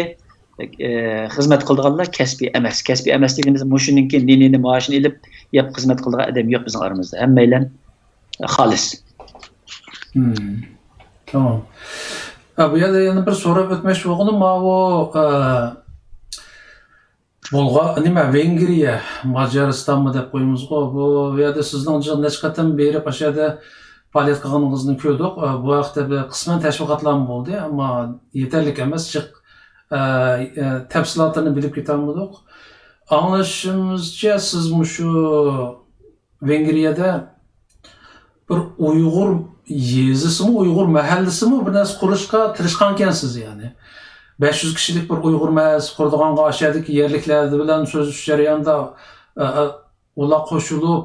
xizmat qilganlar kasbiy emas. Kasbiy emas deganimiz mushuningki nini maoshini ilib yap xizmat qilgan odam yo'q bizning aramizda. Hammaylar xolis. Tamam. Bu yerda yana bir so'rab o'tmoqchi bo'lganim, nima Vengriya, Macaristonmi deb qo'yamiz-ku. Bu yerda sizning necha qatam berib o'sha yerda faoliyat qilganingizni ko'rdik. Bu vaqtda qisman tashviqotlar bo'ldi, ammo yetarli emas. Tafsilotlarni bilib ketamidik. Anglashimizcha siz shu Vengriyada bir Uyg'ur yezisimi, Uyg'ur mahallasimi bir narsa qurishga tirishgan ekansiz, ya'ni 500 kishilik bir Uyg'ur mahallasi qurdiganga aşağıdaki yerliklar bilan so'zlash jarayonida ular qo'shilib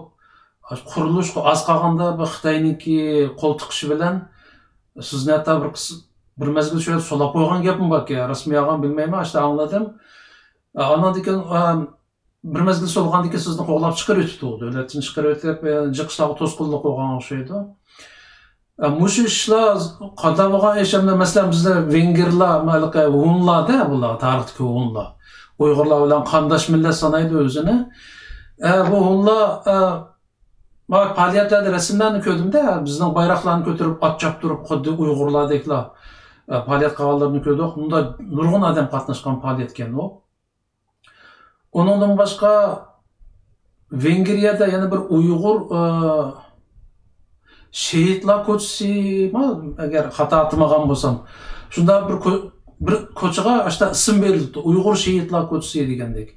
qurilish az qolganda bir Xitoyniki qo'l tiqishi bilan sizni hatto bir mezgil şöyle solab qo'ygan gapim borki, rasmiy olgan bilmayman, işte anladım. Anladım ki bir mezgil solgandan keyin sizni qo'g'lab chiqarib o'tibdi. Davlatni chiqarib o'tib, jiqishlarga to'sqinlik qilgan o'xshaydi. Mush ishlar qanday bo'lgan eshamda, masalan bizda vengerlar, hunlarda bular, tarixdagi hunlar. Uyg'urlar bilan qandosh millat sanaydi o'zini. Bu hunlar faoliyatlarda rasmlarni ko'rdimda, bizning bayroqlarni ko'tarib ot choptirib, xuddi Uyg'urlardeklar faoliyat qilganlarni ko'rdik. Bunda nurg'un odam qatnashgan faoliyat ekan u. Onundan başqa Vengriyada yana bir Uyg'ur şehitlar ko'chasi, agar xato aytmagan bo'lsam, shunda bir ko'chaga ashta ism berildi, Uyg'ur shehitlar ko'chasi degandek.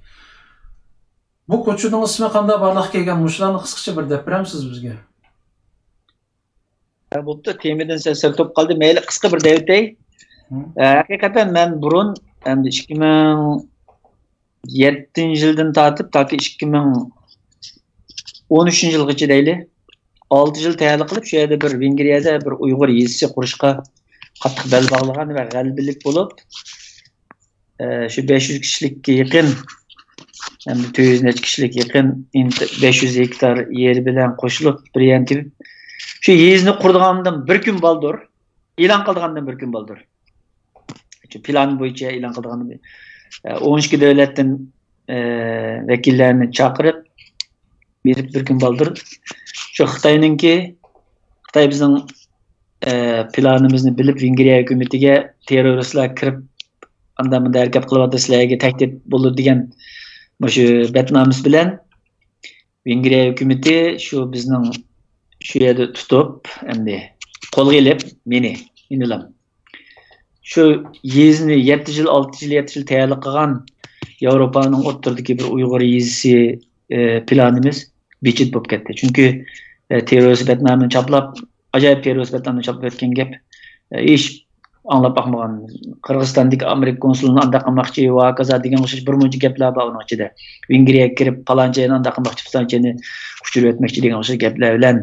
Bu ko'chaning ismi qanday barliq kelgan, mushlarni qisqacha bir deb beramsiz bizga? Bo'pti, temadan sirtib qoldi. Mayli qisqa bir deb o'tay. Haqiqatan men burun endi 2007 yildan tortib toki 2013 yilgacha deyli 6 yil tayyorlik qilib shu yerda bir Vengriyada bir Uyg'ur yezisi qurishga qattiq bel bog'lagan va g'albilik bo'lib shu 500 kishilikka yaqin hamda 200 necha kishilik yaqin 500 hektar yer bilan qo'shilib bir yangi shu yezni qurgandan bir kun baldur e'lon qilgandan bir kun baldur shu plan bo'yicha e'lon qilgandan 12 davlatdan vakillarni chaqirib berib bir kun baldur shu Xitoy bizning planimizni bilib Vengriya hukumatiga terroristlar kirib andan bunda harakat qilyapti, sizlarga tahdid bo'ldi degan shu batnomimiz bilan Vengriya hukumati shu bizning shu yerda tutib endi qo'lga ilib meni shu yezni 7 yil 6 yil tayyorlik qilgan Yevropaning o'rtadagi bir Uyg'ur yezisi planimiz bechit bo'lib ketdi. Chunki terrorist batnomini chaplab, ajoyib terrorist batnomini chaplab o'tgan gap ish anglab baxmagan. Qirg'izistondagi Amerika konsulini anda qilmoqchi va kaza degan o'xshash bir muncha gaplar bor uning ichida. Vengriyaga kirib palanchani anda qilmoqchi, palanchani kuchirib o'tmoqchi degan o'xshash gaplar bilan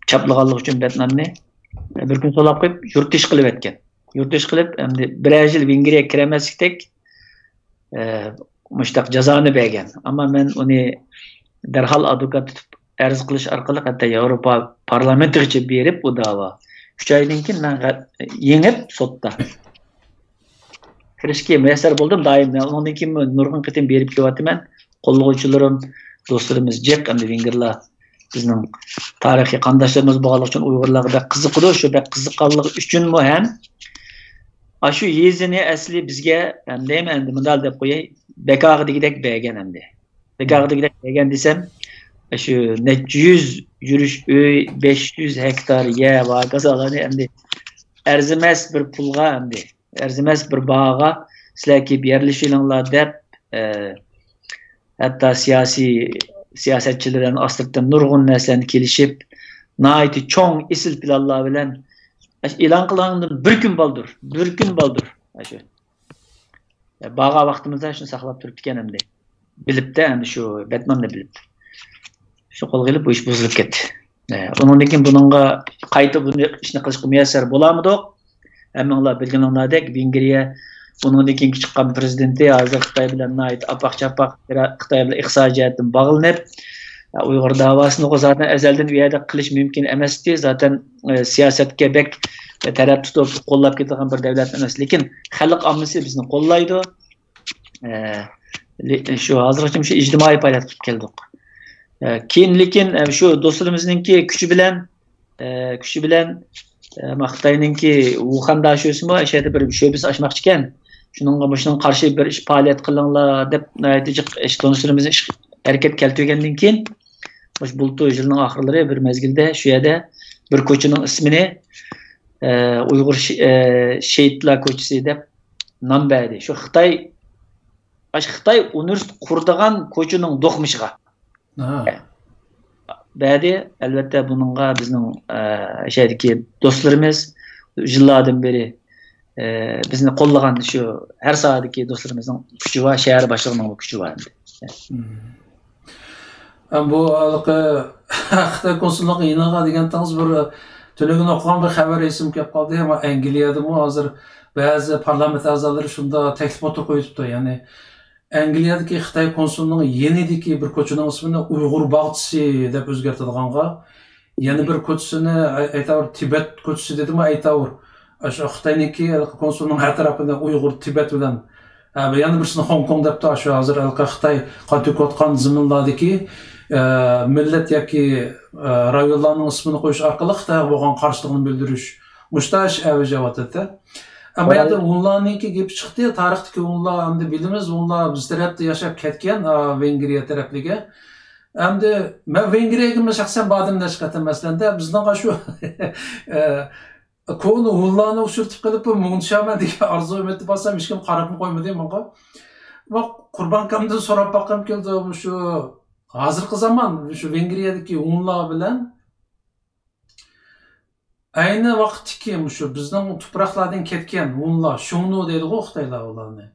chaplaganlik uchun batnomni bir kun solab qo'yib yurtish qilib o'tgan. Yurtish qilib, endi bir yil Vengriyaga kiramaslikdek mushtaq jazoni bergan. Ammo men uni darhol advokat tutib arz qilish orqali hatto Yevropa parlamentigacha berib bu da'vo 3 oydan keyin men yengib sotda kirishga muyassar bo'ldim. Doim undan keyin nurg'un qitim berib kelyapman. Qo'llovchilarim, do'stlarimiz jiq endi vengerlar bizning tarixiy qandoshlarimiz bo'lganligi uchun Uyg'urlarga qiziqdi. Shu qiziqqanligi uchunmi ham shu yezini asli bizga deyman endi bunday deb qo'yay, bekog'idagidek bergan endi. Bekog'idagidek bergan desam, shu 100 yurish uy, 500 hektar yer va kazalarni endi arzimas bir pulga endi, arzimas bir bog'ga sizlar kelib yerlashinglar deb hatto siyosatchilarning ostidan nurg'un narsalarni kelishib, nihoyatda cho'ng isil planlar bilan e'lon qilingandan bir kun baldur shu bog'a vaqtimizda shuni saqlab turibdi ekan endi bilibdi, endi shu batnomni bilibdi. Shu qo'lga ilib bu ish buzilib ketdi. Undan keyin buningga qayta buni ishni qilishga muyassar bo'lamidik. Hammanglar bilganinglardek Vengriya Bundan keyingi chiqqan prezidenti hozir Xitoy bilan apoq-chapoq Xitoy bilan iqtisodiyotdan bog'lanib, Uyg'ur davosini zaten ezelden bir yerde qilish mümkün emasdi. Zaten siyosatga bek taraf tutib qo'llab ketadigan bir davlat emas. Lekin xalq ommasi bizni qo'llaydi. Shu hozirgacha shu ijtimoiy faoliyat qilib keldik. Keyin lekin shu do'stlarimizningki kuchi bilan Xitoyninki Wuhan'da şöysimi şeyde bir şöbis açmak ekan. Şunun qarshi bir iş faoliyat qilinglar deb aytijik do'stlarimizni hareket keltirgandan keyin bultu yılının ahırları bir mezgilde şu yerda bir ko'chaning ismini Uyg'ur şehitlar ko'chasi deb nom berdi. Shu Xitoy universitet qurdigan ko'chaning do'qmishiga. Berdi. Albatta bununla bizning şeydeki dostlarımız yıllardan beri bizni qo'llagan shu her sahadagi do'stlarimizning kuchi va shahar boshlig'ining kuchi var. Bu Xitoy konsulluğu yinaga degan tanız bir tülügün okugan bir xabar esim kelib qoldi ama Angliyada mu hozir ba'zi parlament a'zolari shunda taklif qo'yibdi. Ya'ni Angliyadagi Xitoy konsulluğu yenidagi bir ko'chaning ismini Uyg'ur bog'chisi deb o'zgartirganga, yana bir ko'chasini aytavur Tibet ko'chasi dedimi aytavur. Shu Xitoyniki konsulluğun har tarafida Uyg'ur Tibet bilan yana birisini Hong Kong deb shu hozir Xitoy qattiqotgan ziminlardagi millet yoki rayonlarning ismini qo'yish orqali Xitoyga bo'lgan qarshiligini bildirish mushtash avjiyotida. Ama endi ularninki gap chiqdi, tarixdagi ular endi bilamiz, ular biz tarafda yashab ketgan, Vengriya tarafliga. Endi men Vengriyaga shaxsan bordim nashqatan masalanda bizning shu konu ularni ushurtib qilib munshaman degan arzu umid bo'lsam hech kim qarab qo'ymadi menga. Va Qurban kamdan so'rab boqqam keldi shu hozirgi zamon shu Vengriyadagi ular bilan ayni vaqtdagi shu bizning tuproqlardan ketgan ular shunu deydi Xitoylar ularni.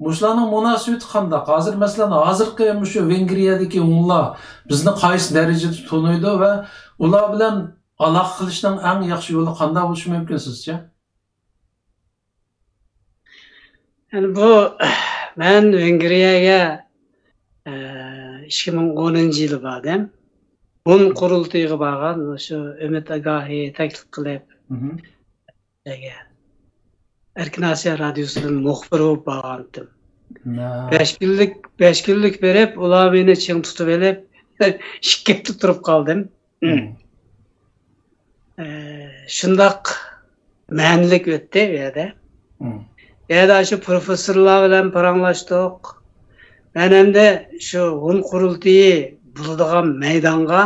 Mushlarning munosabati qanday? Hozir masalan hozirgi shu Vengriyadagi ular bizni qaysi darajada taniydi va ular bilan aloqa qilishning eng yaxshi yo'li qanday bo'lishi mumkin sizcha? Yani bu men Vengriyaga 2010-yili bordim. Bun qurultayga borgan, shu Ümit Agahi taklif qilib, Erkin Asiya radiosining muxbiri bo'lib borgandim. 5 kunlik berib, ular meni ching tutib olib, shikayat turib qoldim. Shundoq ma'nilik o'tdi bu yerda. Yerda shu professorlar bilan paranglashdik. Men endi shu un qurultiyi buladigan maydonga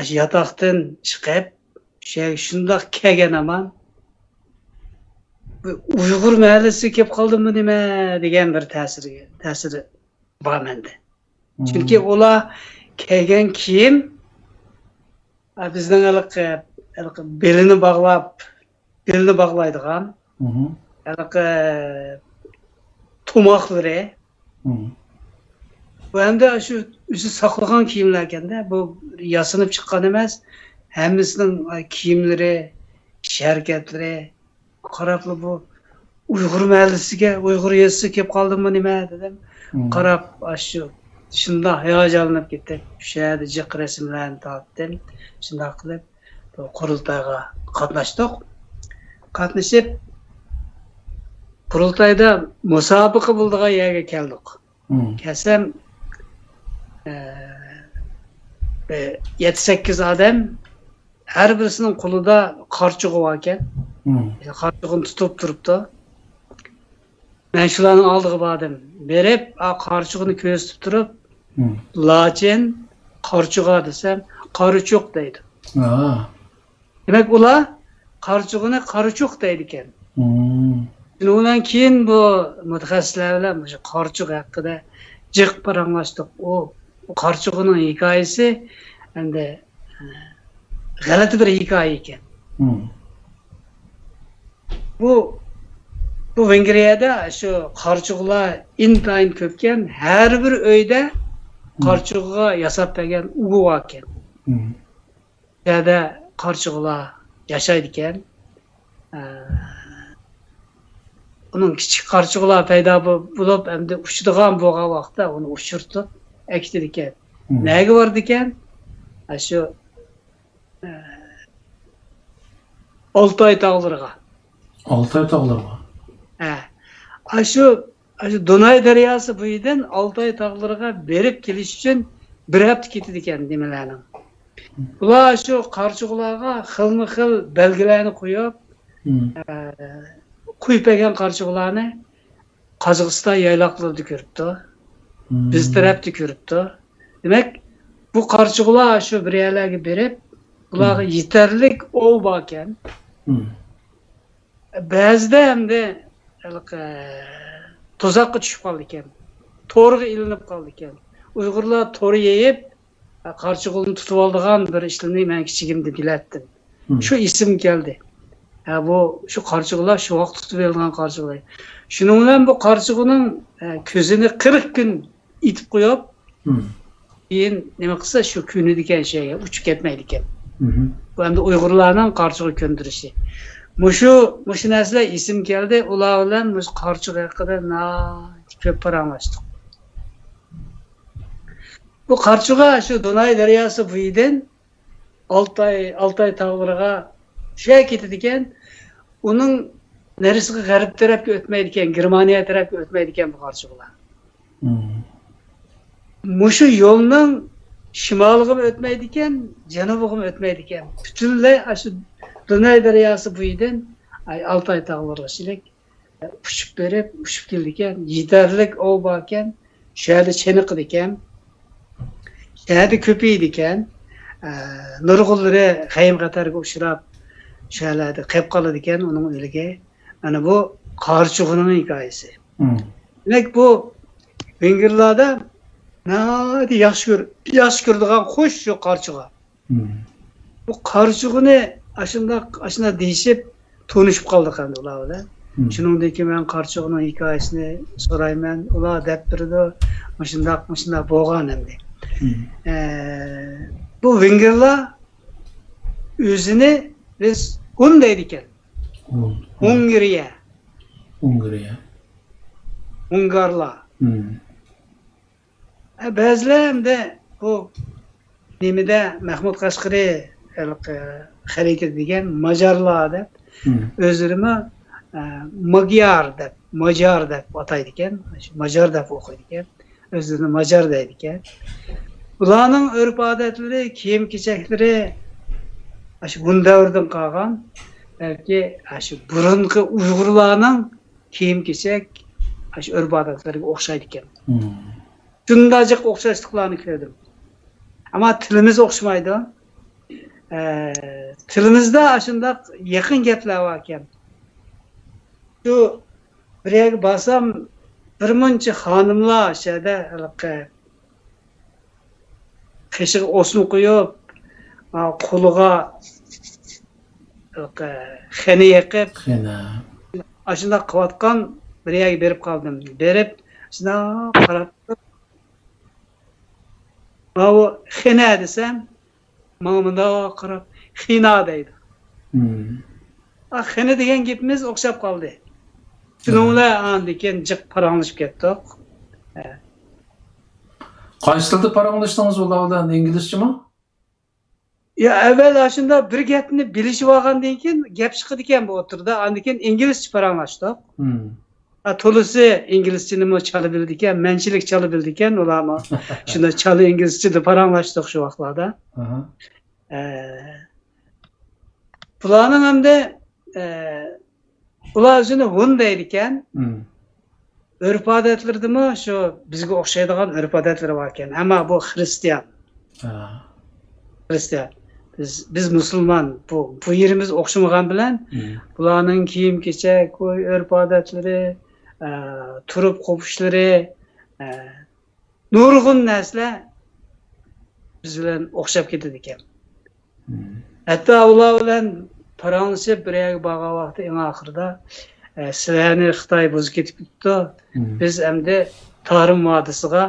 shu yotoqdan chiqib, shundoq kelgan aman Uyg'ur mahallasi kelib qoldimi nima degan bir ta'siri bor menda. Chunki ular kelgan kiyim bizning belini bağlaydigan tomoqlari bu endi shu o'zi saqlagan kiyimlar ekanda, bu yasinib chiqqan emas, hammasining kiyimlari, harakatlari qarabli bu Uyg'ur mahallasiga, Uyg'ur yezisiga kelib qoldimmi nima dedim. Qarab shunda hayajonlanib ketdim. Shu yerda jiq rasmlarni topdim. Shunday qilib qurultayga qatnashdik. Qatnashib qurultayda musobaqa bo'ldigan yerga keldik. Kelsam 7-8 odam har birisining qo'lida qarchug'i bor ekan. Qarchug'ini tutib turibdi. Men shularning oldiga bordim. Berib, qarchug'ini ko'rsatib turib, "Lachen qarchug'a" desam, "Qarichuq" deydi. Demak, ular qarchug'ini qarichuq deydi ekan. Undan keyin bu mutaxassislar bilan shu qarchug' haqida jiq paranglashdik. O qarchug'ining hikoyasi endi g'alati bir hikoya ekan. Bu Vengriyada shu qarchug'lar intayin ko'pkan, har bir uyda qarchug'ga yasab bergan uy bor ekan. Yerda qarchug'lar yashaydi ekan. onun kichik qarchig'lar paydo bo'lib, endi uchadigan bo'lgan vaqtda uni uchirtib ekdi ekan. Nega bordi ekan? Shu Oltoy tog'lariga. Oltoy tog'lariga. Shu Donay daryosi bo'yidan Oltoy tog'lariga berib kelish uchun bir hafta ketdi ekan nimalarning. Bular shu qarchig'larga xilma-xil belgilarni qo'yib, qo'yib bergan qarchig'larni Qozog'iston yayloqlarida ko'ribdi. Biz tarafda ko'ribdi. Demak, bu qarchig'lar shu bir yerlarga berib, bularga yetarlik ov bor ekan. Ba'zida hamda to'zoqqa tushib qoldi ekan. To'rga ilinib qoldi ekan. Uyg'urlar to'ri yeyib, qarchig'ini tutib oldigan bir ishlarni men kichigimda bilatdim. Shu ism keldi. Bu shu qarchig'lar shu vaqt tutib olgan qarchig'lar. Shuning bilan bu qarchig'ining ko'zini 40 kun itib qo'yib, keyin nima qilsa shu kuni degan shayga uchib ketmaydi ekan. Bu endi Uyg'urlarning qarchig'i ko'ndirishi. Mushu narsalar ism keldi, ular bilan biz qarchig'i haqida ko'p paranglashdik. Bu qarchig'i shu Donay daryosi bo'yidan Oltoy tog'lariga ketadi ekan. Uning neresiga g'arb tarafga o'tmaydi ekan, Germaniya tarafga o'tmaydi ekan bu qarchig'lar. Mushu yo'lning shimoliga o'tmaydi ekan, janubiga o'tmaydi ekan. Butunlay shu Donay daryosi bo'yidan Oltoy tog'lariga uchib keldi ekan. Yetarlik ov bor ekan, shu yerda cheniqdi ekan. Şəhərdə köpəydi ekan, nurg'unlari xaym qatarga uchrab, şəhərlərdə qeyb qaladı ekan onun o'liga. Ana bu qarchig'ining hikoyasi. Demak, bu Vengerlarda yaxshi ko'radigan xush shu qarchig'i. Bu qarchig'ini ashunda deyishib, tanishib qoldik endi ular bilan. Shuningdek, men qarchig'ining hikoyasini so'rayman, ular deb turdi, shundoq bo'lgan endi. Bu Vengerlar o'zini biz Hun deydi ekan. Hungariya. Hungarlar. Ba'zilar hamda bu nimada Mahmud Qashqari xarit degan Majarlar deb o'zlarini Majar deb ataydi ekan. Majar deb o'qiydi ekan. Özlerini Macar deydi ekan. Ularning urf-odatlari, kiyim-kechaklari bu davrdan qolgan, balki shu burungi Uyg'urlarning kiyim-kechak shu urf-odatlariga o'xshaydi ekan. Shundajiq o'xshashliqlarni ko'rdim. Ammo tilimiz o'xshamaydi. Tilimizda shundoq yaqin gaplar bor ekan. Shu bir yerga borsam birmuncha xonimlar shada qishig'i osni qo'yib, qo'liga xena yaqib, shundoq qilayotgan bir yerga berib qoldim. Berib, shundoq qarab, bu xena desam, mana bundoq qarab, xina deydi. Xena degan gapimiz o'xshab qoldi. Shuninglar andikin jiq paranglashib ketdik. Qaysi tilda paranglashdingiz ular bilan, inglizchami? Ya avval shunda bir gapni bilishib olgandan keyin gap chiqadi ekan bu o'tirda, andikin inglizcha paranglashdik. To'lisi inglizchani chalib bildi ekan, menchilik chalib bildi ekan, ularmi shunda chalib inglizchada paranglashdik shu vaqtlarda. Bularning hamda ular o'zini Hun deydi ekan. Urf-odatlardimi shu bizga o'xshaydigan urf-odatlari bor ekan. Ammo bu Xristian. Xristian. Biz musulmon. Bu yerimiz o'xshamagan bilan bularning kiyim-kechak, urf-odatlari, turib qo'pishlari, nurg'un narsalar biz bilan o'xshab ketadi ekan. Hatto ular bilan paranglashib bir yerga borgan vaqtda eng oxirida sizlarni Xitoy buzib ketib ketdi. Biz endi Tarim vodiysiga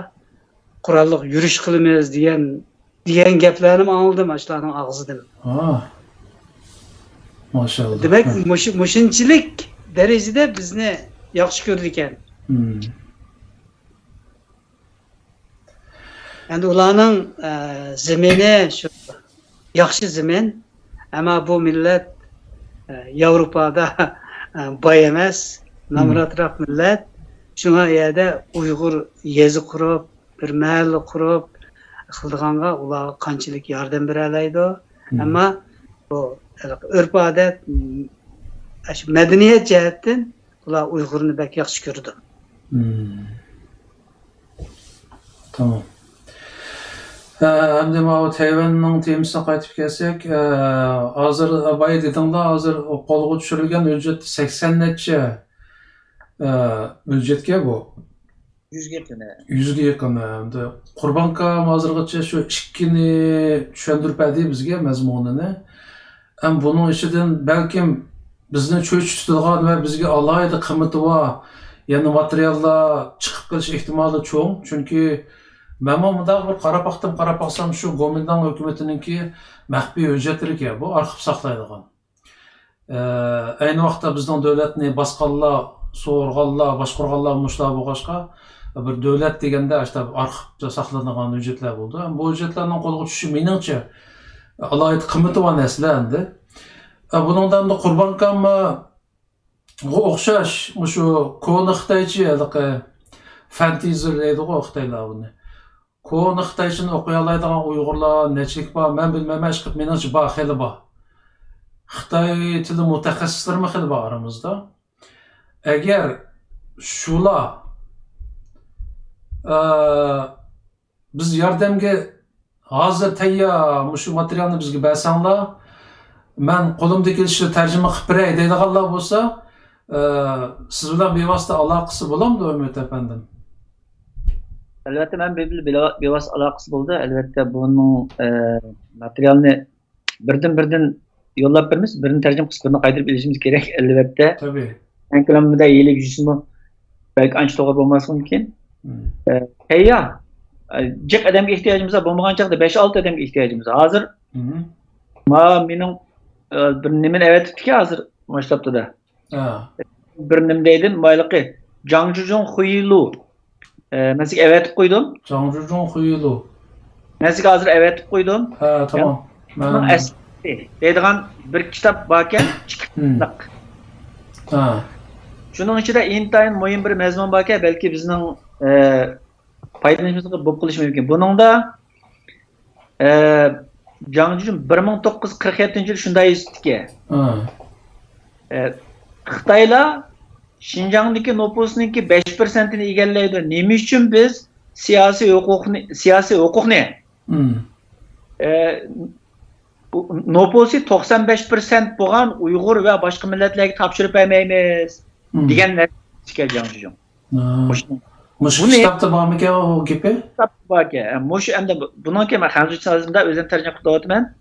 qurolliq yurish qilamiz degan gaplarni angladim shularning og'zidan. Maşallah. Demek mushunchilik darajada bizni yaxshi ko'rdi ekan. Endi ularning zemini shu yaxshi zemin, ammo bu millat Yevropada boy emas, namratroq millat. Shunga yerda Uyg'ur yezi qurib, bir mahalla qurib qildiganga ularga qanchalik yordam bera oladi. Ammo bu urf-odat, madaniyat jihatdan ular Uyg'urni bak yaxshi ko'rdi. Tamam. Hem de o Tayvan'ın temisine qaytıp kelsek, hazır bayı dedingda hazır qo'lga tushirilgan hujjat 80 necha hujjatga bu 100 ga yaqin. 100 ga yaqin. Endi Qurban akam hozirgacha shu ikkini tushuntirib berdi bizga mazmunini. Ham buning ichidan balkim bizni cho'chitadigan va bizga alohida qiymati bor yana materiallar chiqib qolish ehtimoli cho'ng, chunki men bunda bir qarab baqsam shu Gomindan hukumatiningki maxfiy hujjatlarga bu arxiv saqlaydigan. Ayni vaqtda bizning davlatni boshqarlar, so'rg'anlar, boshqarganlar mushlar bo'lg'achqa bir davlat deganda işte arxivda saqlanadigan hujjatlar bo'ldi. Bu hujjatlarning qo'lga tushishi meningcha alohida qiymati bor narsalar endi. Buningdan da Qurban akam o'xshash shu ko'ni xitoycha fantaziya deydi Xitoylar buni. Ko'ni xitoychani o'qiy oladigan Uyg'urlar nechilik bor, men bilmayman, chiqib meningcha bor, xeli bor. Xitoy tili mutaxassislarmi xeli bor aramizda. Agar shular biz yordamga hozir tayyor shu materialni bizga bersanglar, men qo'limda kelishini tarjima qilib beray deydiganlar bo'lsa, siz bilan bevosita aloqasi bo'lamdi, Umid afandim? Albatta, men bevosita aloqasi bo'ldi. Albatta, buning materialni birdan yo'llab beramiz, birini tarjima qilib, birini qaytarib olishimiz kerak. Albatta. Tabii. En kalamda iyilik yüzümü belki anç doğru olması mümkün. Teyya, cek adamga ihtiyacımız var. Bulmagan çakda 5-6 adamga ihtiyacımız var. Hazır. Benim bir nimin evet ki hazır başlaptı da. Bir nimdeydim. Baylıqı Jangjujon Huilu. Mesela evet koydum. Jangjujon Huilu. Mesela hazır evet koydum. Ha, tamam. Bunun esnafı. Deydiğen bir kitap bakken çıktık. Şunun içinde intayin mühim bir mezmun bakken belki bizning paydalanışımızga bo'lib qilish mumkin. Bunun da Jangjujon 1947 yil shunday yozibdiki. Xitoylar Şinjan'daki nüfusununki 5%'ni egallaydi. Nima uchun biz siyosiy huquqni nüfusu 95% bo'lgan Uyg'ur va boshqa millatlarga topshirib bermaymiz degan narsa Jangjujon. Mush kitapta bormikan o gapi? Kitap bor ekan. Mush endi bundan keyin men xanjcha sozimda o'zim tarjima qilib o'taman.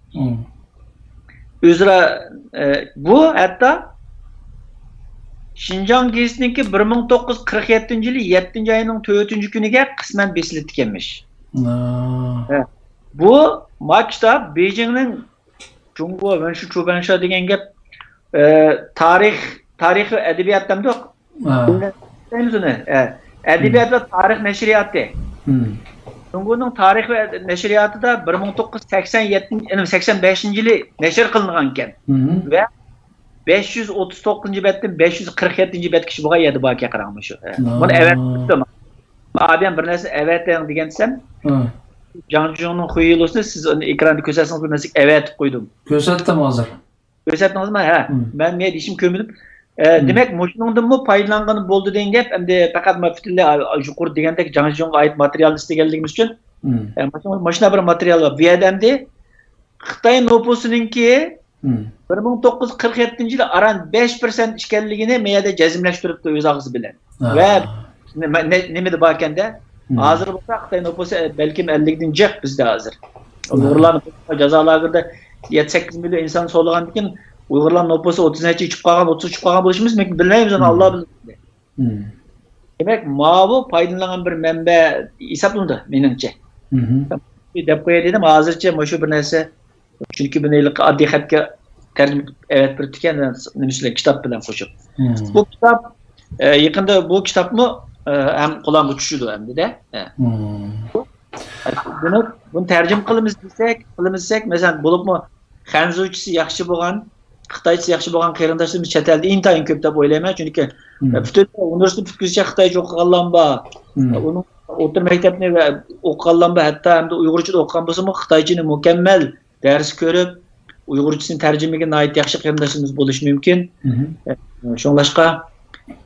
O'zra bu hatto Şinjan gezisininki 1947 yılı 7. ayının 4. günüge kısmen besilip tükenmiş. Bu maçta Beijing'in Cumhur ve şu Çobanşa degen gap tarih edebiyattan da yok. Edebiyat ve tarih neşriyatı. Cumhur'un tarih ve neşriyatı da 1985 yılı neşr kılınganken ve 539. bettin 547. bet kişi buğa yedi bakiye karanmış. Bunu evet dedim. Adam bir nesi evet degensem Jangjujon'un huyulosunu siz ekranda gösterseniz bir nesi evet koydum. Gösterdim hazır. Gösterdim hazır mı? Ha. Ben ne dişim kömürüm. Demek moşunundan mı paylanğanı boldu deyen gap hem de fakat mafitille yukarı degendeki Jangjujon'a ait materyal liste geldiğimiz için maşına bir materyal var. Bir adamda Xitoy nüfusununki 1947 yılı aran 5% işgalligini meyada cezimleştiripti öz ağzı bilen. Ve nemedi bakken de hazır olsa Xitoy nüfusu belki 50'den cek bizde hazır. Uygurların cezalarında 7-8 milyon insan soluğan dikin Uygurların nüfusu 30 neçe içip kalgan 30 içip kalgan buluşumuz mümkün bilmeyimiz onu Allah bilir. Demek mavu paydınlanan bir menbe hesaplandı menimce. Bir depoya dedim hazırca şu bir neyse çünkü bu neylik adli xatga tercüme evet bir tüken nemesle kitap bilen koşup. Bu kitap Yakında bu kitap mı hem kulağıma düşürdü hem de. Bunu tercüme kılımızsak mesela bulup mu Hanzuvchisi yaxshi bo'lgan, Xitoychisi yaxshi bo'lgan qarindoshlarimiz chet elda intayin ko'p deb o'ylayman, chunki butun universitet bitkizcha Xitoycha o'qiganlar bor. Uni o'rta maktabni o'qiganlar bor, hatto hamda Uyg'urcha o'qigan bo'lsa-mu, Xitoychani mukammal dars ko'rib, Uyg'urchasini tarjimaga nihoyat yaxshi qarindoshlarimiz bo'lishi mumkin. Shunlashqa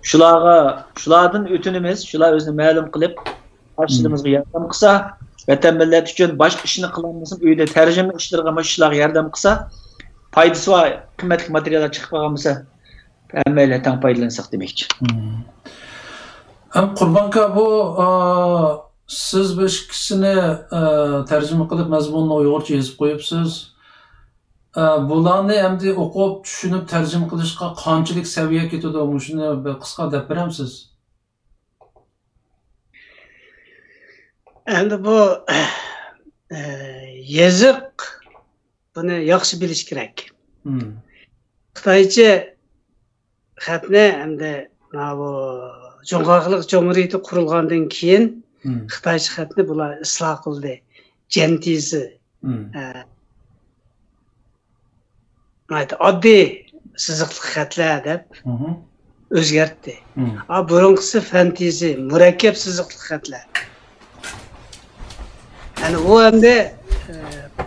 shulardan o'tinimiz, shular o'zini ma'lum qilib, qarshimizga yordam qilsa, vatan millat uchun boshqa ishni qilolmasam, uyda tarjima ishlariga mashlarga yordam qilsa, foydasi va qimmatli materiallar chiqib qolgan bo'lsa, hammalar tang foydalansak demoqchi. Ham Qurbonka bu siz bu ikkisini tarjima qilib mazmunni Uyg'urcha yozib qo'yibsiz. Bularni endi o'qib, tushunib tarjima qilishga qanchalik saviya ketadi, shuni bir qisqa deb beramiz? Endi bu yazık bunu yaxshi bilish kerak. Xitoycha xatni endi bu Cumhuriyet Cumhuriyeti qurilgandan keyin Xitoycha xatni bular isloh qildi. Jentizi oddiy siziqli xatlar deb o'zgartdi. Burunqisi fantizi, murakkab siziqli xatlar. Yani o hem de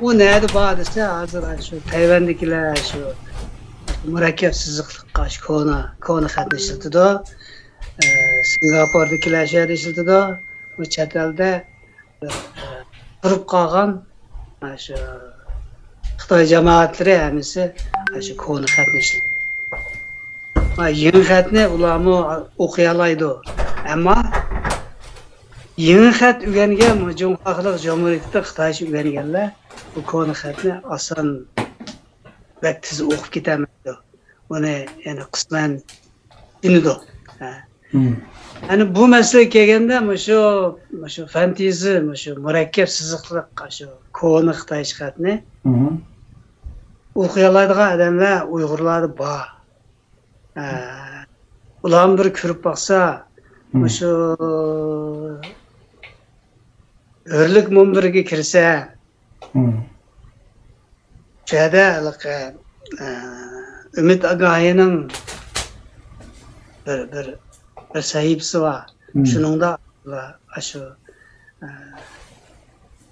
o neydi bağlısı hazır şu Tayvan'dakiler şu murakkab siziqliqqa shu konu xatni ishlatadi. Singapurdakilar shu yerda ishlatadi. Bu chet elda turib qolgan shu Xitoy jamoatlari hammasi shu konu xatni ishlatadi. Yangi xatni ularmi o'qiy oladi. Ammo yeni xat o'rgangan Cumhuriyet Cumhuriyetida Xitoycha o'rganganlar bu konu xatni oson va tez o'qib ketamaydi. Uni yana qisman inidi. Yani bu masalaga kelganda shu fantizi, shu murakkab siziqliqqa shu konu Xitoycha xatni o'qiy oladigan odamlar Uyg'urlar bor. Ularni bir ko'rib boqsa, shu Örlük munbiriga kirsa, şu yerda Ümit Agahining bir sahifasi bor. Shuningda shu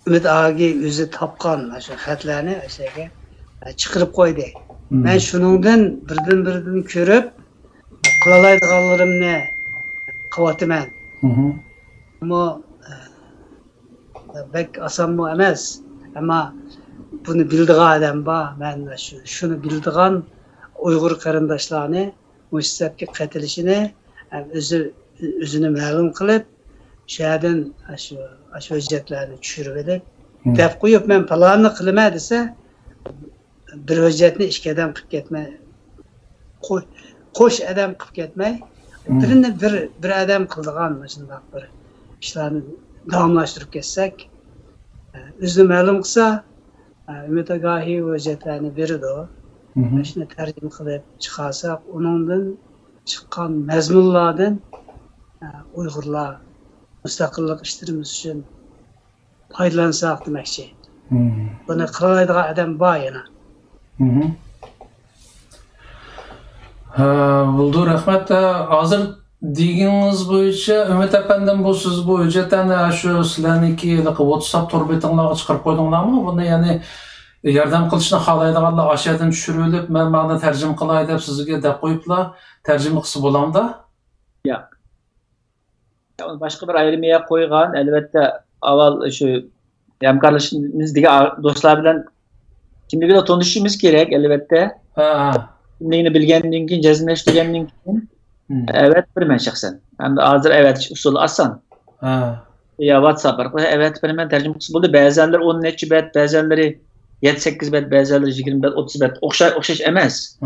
Ümit Aghi o'zi topgan shu xatlarni o'shaga chiqarib qo'ydi. Men shuningdan birdan ko'rib, qila oladiganlarimni qilyapman. Ammo bek oson emas. Ama bunu bildiğin adam var. Ben şunu bildiğin Uygur qarindoshlarni mushtabga qatilishini o'zini ma'lum qilib, shu yerdan shu hujjatlarni tushirib edib, deb qo'yib, men falonni qilaman desa, bir hujjatni ikki odam qilib ketmay, qo'sh odam qilib ketmay, birini bir odam qildigan shundoq bir ishlarni davomlashtirib ketsak, o'zini ma'lum qilsa, Ümit Agahi hujjatlarni beradi. Shuni tarjima qilib chiqarsak, uningdan chiqqan mazmunlardan Uyg'urlar mustaqillik ishlarimiz uchun foydalansak demoqchi. Buni qiladigan odam bor yana. Bo'ldi, rahmat. Hozir degingiz bo'yicha Ümit apandan bu siz bu hujjatlarni shu sizlarniki WhatsApp tor betinglarga chiqarib qo'ydinglarmi? Buni ya'ni yordam qilishni xohlaydiganlar aşağıdan tushirilib, men ma'no tarjima qilay deb sizga deb qo'yiblar, tarjima qilsa bo'lamda? Yo'q. Boshqa bir ayrimiga qo'ygan, albatta avval shu hamkorlashimizdagi do'stlar bilan kimligiga tanishishimiz kerak, albatta. Kimligini bilgandan keyin, jazmlashtirgandan keyin evet bilmen şahsen. Hem de hazır evet usul asan. Ya WhatsApp orqali evet bilmen tercüme kısmı oldu. Bazıları 10 neçe bet, bazıları 7-8 bet, bazıları 20 bet, 30 bet. Okşaş emas.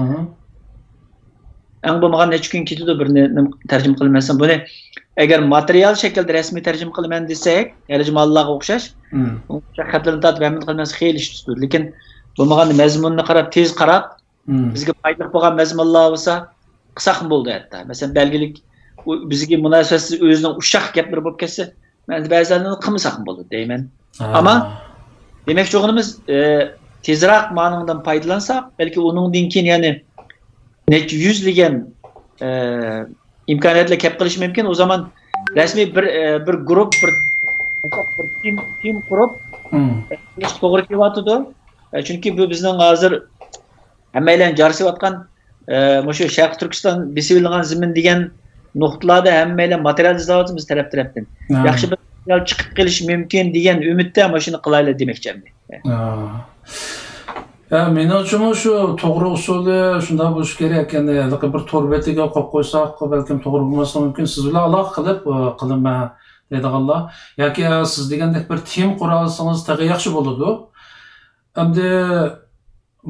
En bo'lmagan neçe gün ketadi birini tercüme qilmasam. Buni agar material şekilde resmi tercüme qilman desek, Allohga o'xshash. Xatlarni tatib hamma qilmas xeyli ish tutadi. Lekin bo'lmagan mazmunni qarab, tez qarab, bizga foydali bo'lgan mazmunlar bo'lsa, qisaq bo'ldi hatta. Mesela belgelik bizga munosabatsiz o'zining ushaq gaplari bo'lib ketsa, men ba'zanlarni qilmasam bo'ladi deyman. Ammo demoqchi o'g'limiz tezroq ma'nodan foydalansak, balki uningdan keyin ya'ni necha yuzlagan imkoniyatlar kelib qilish mumkin. O zaman rasmiy bir guruh, bir tim qurib to'g'ri kelyapti. Chunki bu bizning hozir hammalar jarsayotgan shu Sharq Turkiston besivilgan zimin degan nuqtalarda hammalar material izlayapmiz taraf-tarafdan. Yaxshi bir material chiqib kelish mumkin degan umidda mana shuni qilaylik demoqchiman. Menimcha shu to'g'ri usuli shunday bo'lishi kerak. Ya'ni bir to'rbetiga qo'yib qo'ysak, balkim to'g'ri bo'lmasa mumkin. Siz bilan aloqa qilib qilinma deydiganlar yoki siz degandek bir tim qura olsangiz tag'i yaxshi bo'ladi. Endi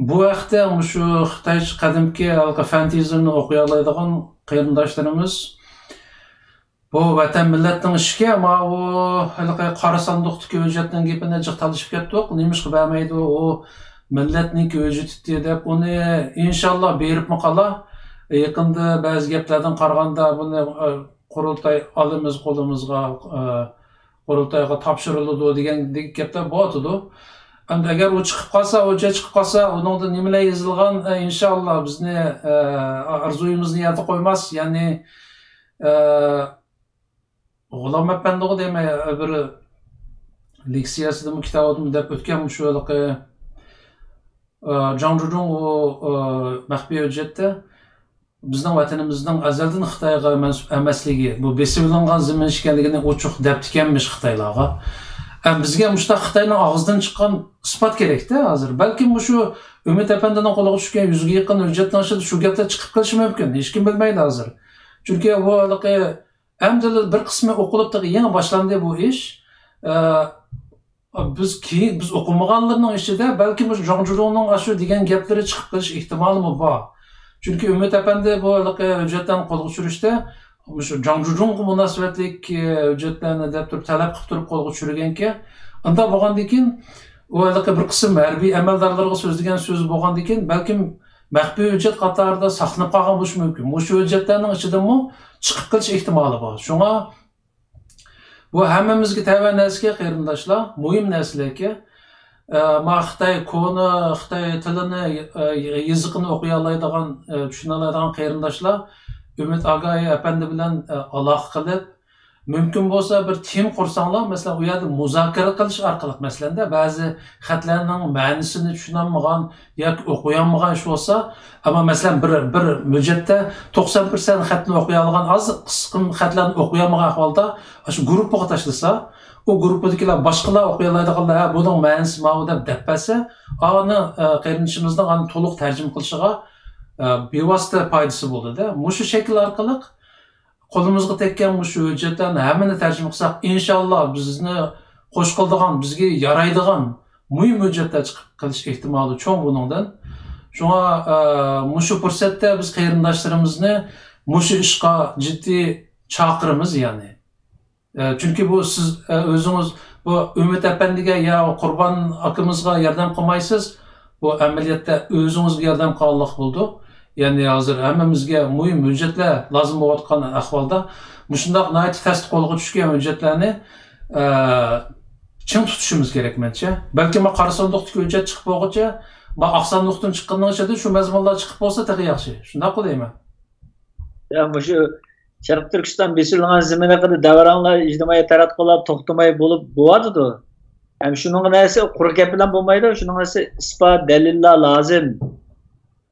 bu vaqtda shu Xitoy qadimki fantaziyani o'qiy oladigan qarindoshlarimiz bu vatan millatning ishiga ama o qora sandiqdagi hujjatning gapini jiqtalishib ketdik. Nimishqa bermaydi o millatning hujjati deb uni inshaalloh beribmi qola. Yaqinda ba'zi gaplardan qaraganda buni qurultay olimiz qo'limizga qurultayga topshiriladi degan gaplar bo'ladi. Endi agar u chiqib qolsa, hujjat chiqib qolsa, uningda nimalar yozilgan inshaalloh bizni arzuyimizni yerda qo'ymas. Ya'ni G'ulom Apandiga demay bir leksiyasida kitobida deb o'tgan shu Zhang Zhuzhong maxfiy hujjatda bizning vatanimizning azaldan Xitoyga mansub emasligi, bu besilingan zimin ekanligini ochiq deb tikanmish Xitoylarga. Bizga mushta Xitoyning og'zidan chiqqan isbot kerak-da hozir. Balki shu Umid Apandining qo'liga tushgan 100 ga yaqin hujjatdan shu gaplar chiqib qolishi mumkin. Hech kim bilmaydi hozir. Chunki bu endi bir qismi o'qilib yana boshlandi bu ish. Biz o'qimaganlarning ichida balki Zhang Zhuzhongning shu degan gaplari chiqib qolish ehtimoli bor. Chunki Umid Apandi bu hujjatdan qo'lga tushirishda shu Zhang Zhuzhongga munosabatlik hujjatlarni deb turib talab qilib turib qo'lga tushirganki, unda bo'lgandan keyin u bir qism harbiy amaldorlarga so'zlagan so'z bo'lgandan keyin balkim maxfiy hujjat qatorida saqlanib qolgan bo'lishi mumkin. Shu hujjatlarning ichidanmi chiqib qolish ehtimoli bor. Shunga bu hammamizga tava narsaga qarindoshlar, muhim narsalarga Xitoy koni, Xitoy tilini, yoziqini o'qiy oladigan, tushuna oladigan qarindoshlar Umid Apandi bilan aloqa qilib, mumkin bo'lsa bir tim qursanglar, masalan, u yerda muzokara qilish orqali, masalan, ba'zi xatlarning ma'nosini tushunolmagan yoki o'qiolmagan ish bo'lsa, ammo masalan bir hujjatda 90% xatni o'qiy olgan, az qisqa xatlarni o'qiolmagan ahvolda shu guruhga tashlasa, o guruhdagilar boshqalar o'qiy oladiganlar buning ma'nosi mana deb depasa, uni qarindoshimizning uni to'liq tarjima qilishiga bevosita foydasi bo'ladi-da. Shu shakl orqali qo'limizga tekkan shu hujjatlarni hammani tarjima qilsak, inshaalloh bizni qo'sh qiladigan, bizga yaraydigan muhim hujjatlar chiqib qilish ehtimoli cho'ng buningdan. Shunga shu fursatda biz qarindoshlarimizni shu ishga jiddiy chaqiramiz, ya'ni. Chunki bu siz o'zingiz bu Umid Apandiga yo Qurbon akimizga yordam qilmaysiz, bu amaliyotda o'zingizga yordam qilganlik bo'ldi. Ya'ni hozir hammamizga muhim hujjatlar lozim bo'layotgan ahvolda shunday nihoyat tasdiq qo'lga tushgan hujjatlarni chin tutishimiz kerak menimcha. Balki qora sandiqdagi hujjat chiqib bo'lguncha, oq sandiqdan chiqqandan ichida shu mazmunlar chiqib bo'lsa tag'i yaxshi. Shunday qilayman. Ya shu Sharq Turkiston besilgan ziminida davronlar ijtimoiy taratqular to'xtamay bo'lib bo'ladi-da. Ham shuning narsa quruq gap bilan bo'lmaydi, shuning narsa isbot, dalillar lozim.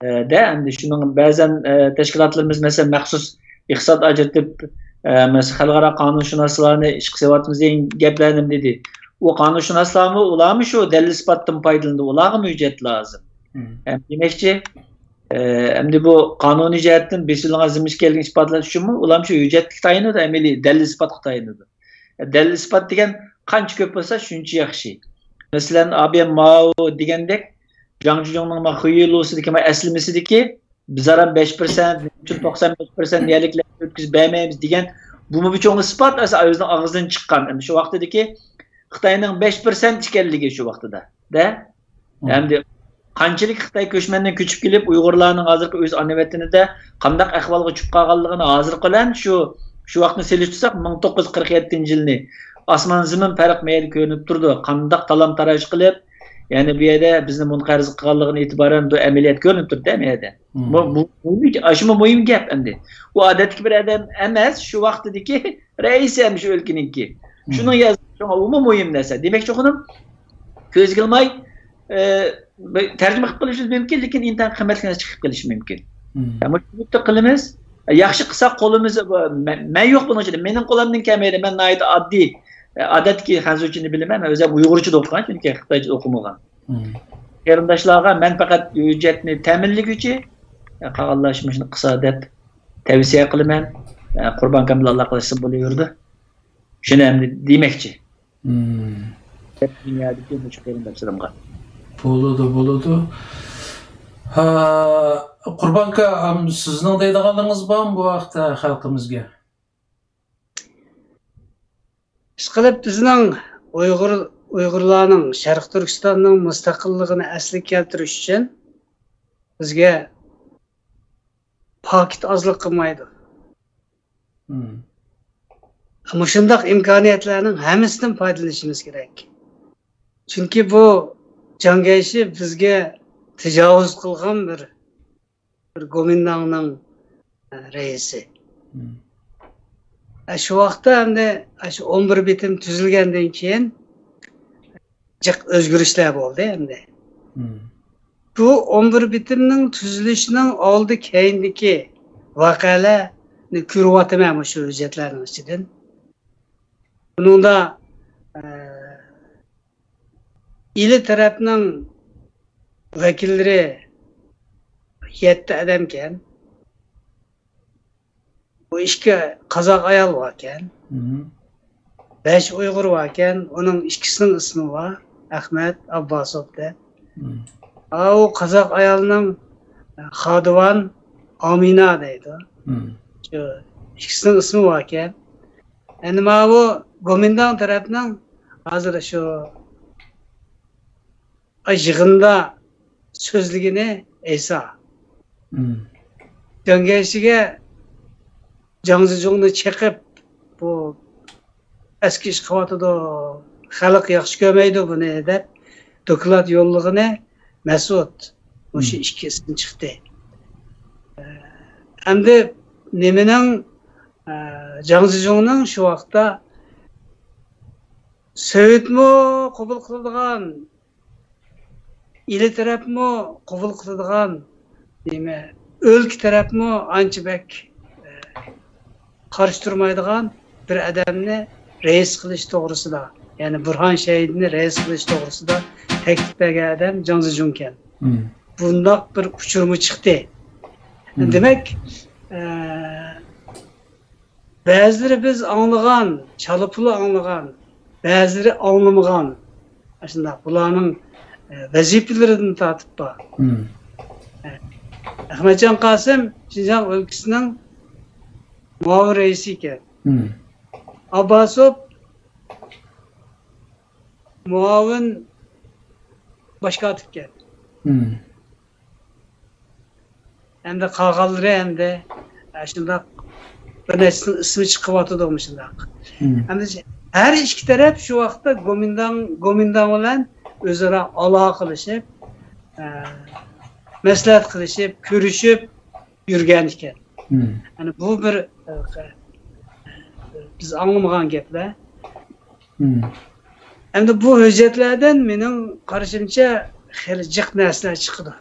Endi shuning ba'zan tashkilotlarimiz masalan maxsus iqtisod ajratib, masalan xalqaro qonunshunoslarni ish qilyapmiz degan gaplarni dedi. U qonunshunoslarmi, ularmi shu dalil isbotdan foydalanadi, ularga hujjat lozim. Demakchi, endi bu qonuniy jihatdan besilgan ziminga kelgan isbotlash uchunmi, ular shu hujjatga tayinadi, amaliy dalil isbotga tayinadi. Dalil isbot degan qancha ko'p bo'lsa, shuncha yaxshi. Masalan, ABM Mao degandek Zhang Zhuzhongning xuyulusidagi aslimasidagi biz ham 5%, 95% yerliklar o'tkazib bermaymiz degan bu uchun isbot o'zining og'zidan chiqqan. Endi shu vaqtdagi Xitoyning 5% ekanligi shu vaqtida. Endi qanchalik Xitoy ko'chmandan ko'chib kelib Uyg'urlarning hozirgi o'z ona vatanida qanday ahvolga tushib qolganligini hozir bilan shu Şu vaqtni selishtirsak 1947-yilni osmon zimin farq mayli ko'rinib turdi. Qandaq talam-taraj qilib, ya'ni bu yerda bizni munqariz qilganligini e'tiboran bu amaliyot ko'rinib turdi bu yerda. Bu muhim gap endi. U odatdagi bir odam emas, shu vaqtdagi rais ham shu o'lkaninki. Shuni yozishga umuman muhim narsa. Demakchi xonim, ko'zga ilmay tarjima qilib qilish mumkin, lekin intan qimmatli narsa chiqib qilish mumkin. Ama şunu qilamiz. Yaxshi qilsak qo'limiz men yo'q buning ichida. Mening qo'limdan kelmaydi. Men nayt oddiy odatki hanzuchini bilaman. Men o'zim uyg'urcha o'qigan, chunki xitoycha o'qimagan. Qarindoshlarga men faqat hujjatni ta'minlaguchi qolganlar shuni qilsa deb tavsiya qilaman. Qurbon kamil Alloh qilsin bo'laverdi. Shuni endi demoqchi. Dunyodagi bu qarindoshlarga. Bo'ladi. Qurban aka, sizning deydiganingiz bormi bu vaqtda xalqimizga? Ishqilib bizning Uyg'urlarning Sharq Turkistonning mustaqilligini asliga keltirish uchun bizga paket ozlik qilmaydi. Ama shundoq imkoniyatlarning hammasidan foydalanishimiz kerak. Chunki bu jangashi bizga tijovuz qilgan bir Gomindangning raisi. Şu vaqtda endi shu 11 bitim tuzilgandan keyin jiq o'zgarishlar bo'ldi endi. Bu 11 bitimning tuzilishining oldi keyindagi voqealarni ko'ryapman shu hujjatlarning ichidan. Buningda ili tarafning vakillari 7 adamken, bu ishga qozoq ayol varken, 5 Uyg'ur varken, onun ikkisining ismi var, Ahmet Abbasov deb. O qozoq ayolning Xodivan Amina deydi. Shu ikkisining ismi varken, endi mana bu Gomindang tarafning hozir shu yig'inda so'zligini Esa. Jangashiga Jangzijongni chaqib bu eski ish qilyotidi, xalq yaxshi ko'rmaydi buni deb doklad yo'llig'ini Mas'ud o'sha ikkisidan chiqdi. Endi nimaning Jangzijongning shu vaqtda Sovetmi qabul qiladigan, ili tarafmi qabul qiladigan, nima o'lka tarafmi ancha bak qarshi turmaydigan bir odamni rais qilish to'g'risida, ya'ni Burhan Shahidni rais qilish to'g'risida taklif bergan odam Jiang Zemin ekan. Bundoq bir uchurma chiqdi. Demak, ba'zilari biz anglagan, chalipuli anglagan, ba'zilari anglamagan. Shunday bularning vazifalaridan tortib bor. Ahmadjon Qosim Xinjiang o'lkasining muavin raisi ekan. Abbasov muavin bosh kotib ekan. Endi qolganlari endi shunday bir narsaning ismi chiqyotdi shunday. Endi har ikki taraf shu vaqtda Gomindang bilan o'zaro aloqa qilishib, maslahat qilishib, ko'rishib yurgan ekan. Yani bu bir biz anlamagan gaplar. Endi bu hujjatlardan mening qarashimcha xeli jiq narsalar chiqdi.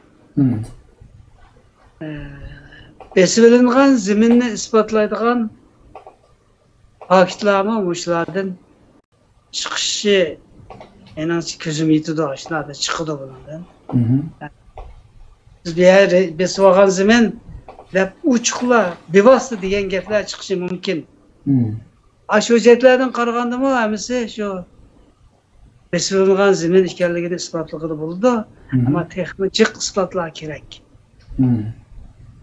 Besilingan zeminni isbotlaydigan faktlarni mushlardan chiqishi enanchi ko'zim yetdi, shularda chiqdi bundan. Biz bir yer besib olgan zemin deb uchuqlar, bevosita degan gaplar chiqishi mumkin. Shu hujjatlardan qaragandimi, hammasi shu besilgan zemin ekanligini isbotlag'ili bo'ldi, ammo texnik isbotlar kerak.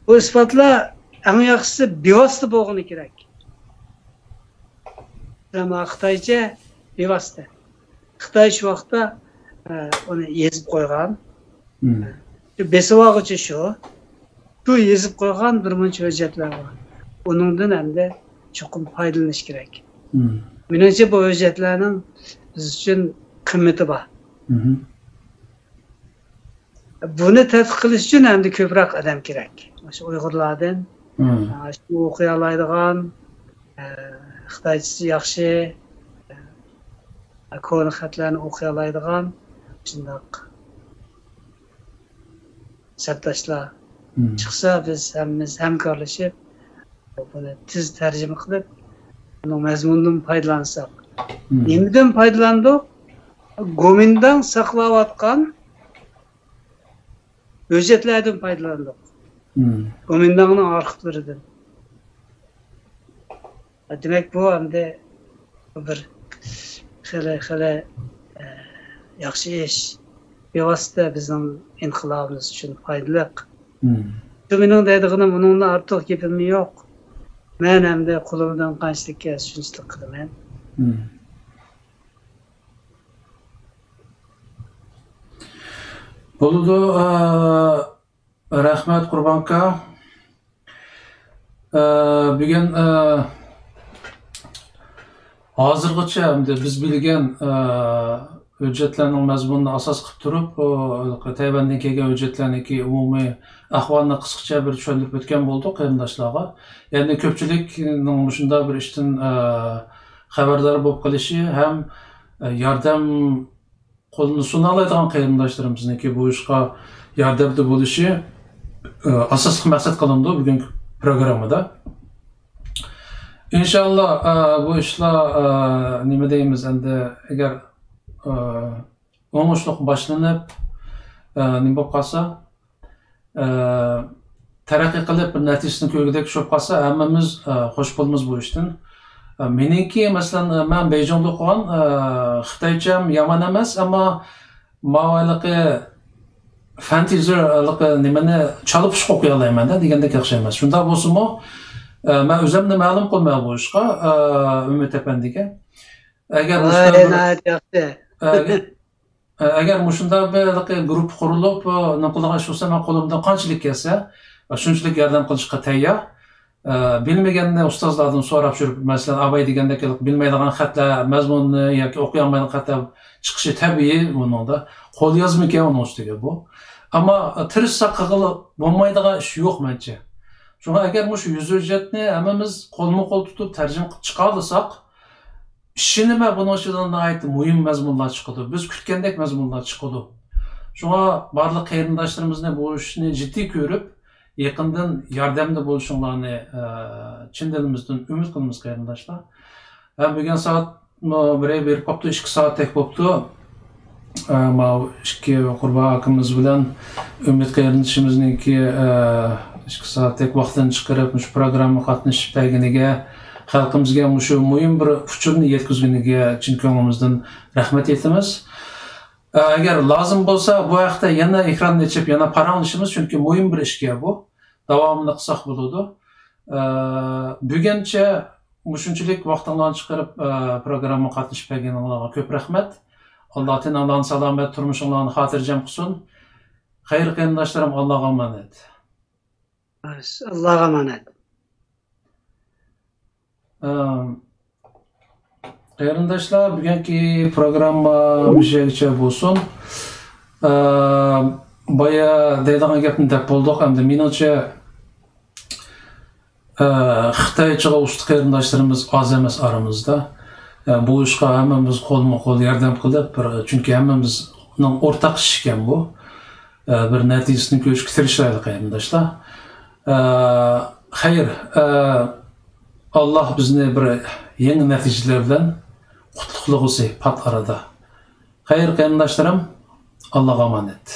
Bu isbotlar eng yaxshisi bevosita bo'lgani kerak. Ammo Xitoycha bevosita. Xitoy shu vaqtda uni yezib qo'ygan. Besivog'icha shu yezib qo'ygan bir muncha hujjatlar bor. Uningdan endi çoxum faydalanış kerak. Menimcha bu hujjatlarning biz uchun qimmati bor. Buni tadqiq qilish uchun endi ko'proq odam kerak. O'sha Uyg'urlardan shu o'qiy oladigan, xitoychasi yaxshi, ko'ni xatlarni o'qiy oladigan shundoq sabtashlar chiqsa biz hammamiz hamkorlashib buni tez tarjima qilib uning mazmunidan foydalansak. Nimadan foydalandik? Gomindan saqlayotgan hujjatlardan foydalandik. Gomindanning arxivlaridan. Demak bu endi bir xele yaxshi ish. Bevosita bizning inqilobimiz uchun foydali. Mening deydiganim bundan ortiq gapim yo'q. Men hamda qo'limdan qanchalik kelsa shunchalik qilaman. Bo'ldi, rahmat Qurbon aka. Bugun hozirgacha biz bilgan hujjatlarning mazmunini asos qilib turib, Tayvandan kelgan hujjatlarniki umumiy ahvolni qisqacha bir tushuntirib o'tgan bo'ldik qarindoshlarga. Ya'ni ko'pchilikning shunda bir ishdan xabardor bo'lib qolishi ham yordam qo'lini suna oladigan qarindoshlarimizniki bu ishga yordamda bo'lishi asosiy maqsad qilindi bugungi programmada. İnşallah bu ishlar nima deymiz endi agar o'ngishli boshlanib nima bo'lib qolsa, taraqqiy qilib bir natijasini ko'rgudek tushib qolsa, hammamiz xush bo'lamiz bu ishdan. Meniki masalan men Beyjingda o'qigan, xitoycham yomon emas, ammo mavaliqi fantaziyalik nimani chalib chiqib o'qiy olmayman-da degandek yaxshi emas. Shunda bo'lsa-mu, men o'zimni ma'lum qilmayman bu ishga, Umid apandiga. Agar shunda bir guruh qurilib, naqlga shulsa men qo'limdan qanchalik kelsa, shunchalik yordam qilishga tayyor. Bilmaganni ustozlardan so'rab yurib, masalan, Abay degandek bilmaydigan xatlar, mazmunni yoki o'qiy olmaydigan xatlar chiqishi tabiiy buningda. Qo'l yozma ekan uning ustiga bu. Ammo tirishsak qilib bo'lmaydigan ish yo'q mencha. Shunga agar shu 100 hujjatni hammamiz qo'lma-qo'l tutib tarjima qilib chiqa olsak, ishi nima buning ichidan ayt muhim mazmunlar chiqadi. Biz kutgandek mazmunlar chiqadi. Shunga barliq qarindoshlarimizni bu ishni jiddiy ko'rib, yaqindan yordamda bo'lishinglarni chin dilimizdan umid qilamiz qarindoshlar. Bugun soat 1 berib qopti, 2 soatdek bo'libdi. Ikki Qurbon akamiz bilan Umid qarindishimizniki 2 soatdek vaqtini chiqarib shu programma qatnashib turganiga, xalqimizga shu muhim bir uchurni yetkazganiga chin ko'nglimizdan rahmat aytamiz. Agar lozim bo'lsa, bu vaqtda yana ekronni ochib, yana paranglashimiz, chunki muhim bir ishga bu. Davomini qilsak bo'ladi. Buguncha shunchalik vaqtingizni chiqarib programma qatnashib turganingizga ko'p rahmat. Alloh tininglarni salomat, turmushinglarni xotirjam qilsin. Xayr qarindoshlarim, Allohga omonat. Allohga omonat. Qarindoshlar, bugungi programma o'shacha bo'lsin. Boya deydigan gapni deb bo'ldik, endi menimcha Xitoychaga usta qarindoshlarimiz oz emas aramizda. Bu ishga hammamiz qo'lma-qo'l yordam qilib, chunki hammamizning o'rtaq ish ekan bu. Bir natijasini ko'rishga tirishaylik qarindoshlar. Xayr, Alloh bizni bir yangi natijalar bilan qutlug'i pat arada. Xayr qarindoshlarim, Allohga omonat.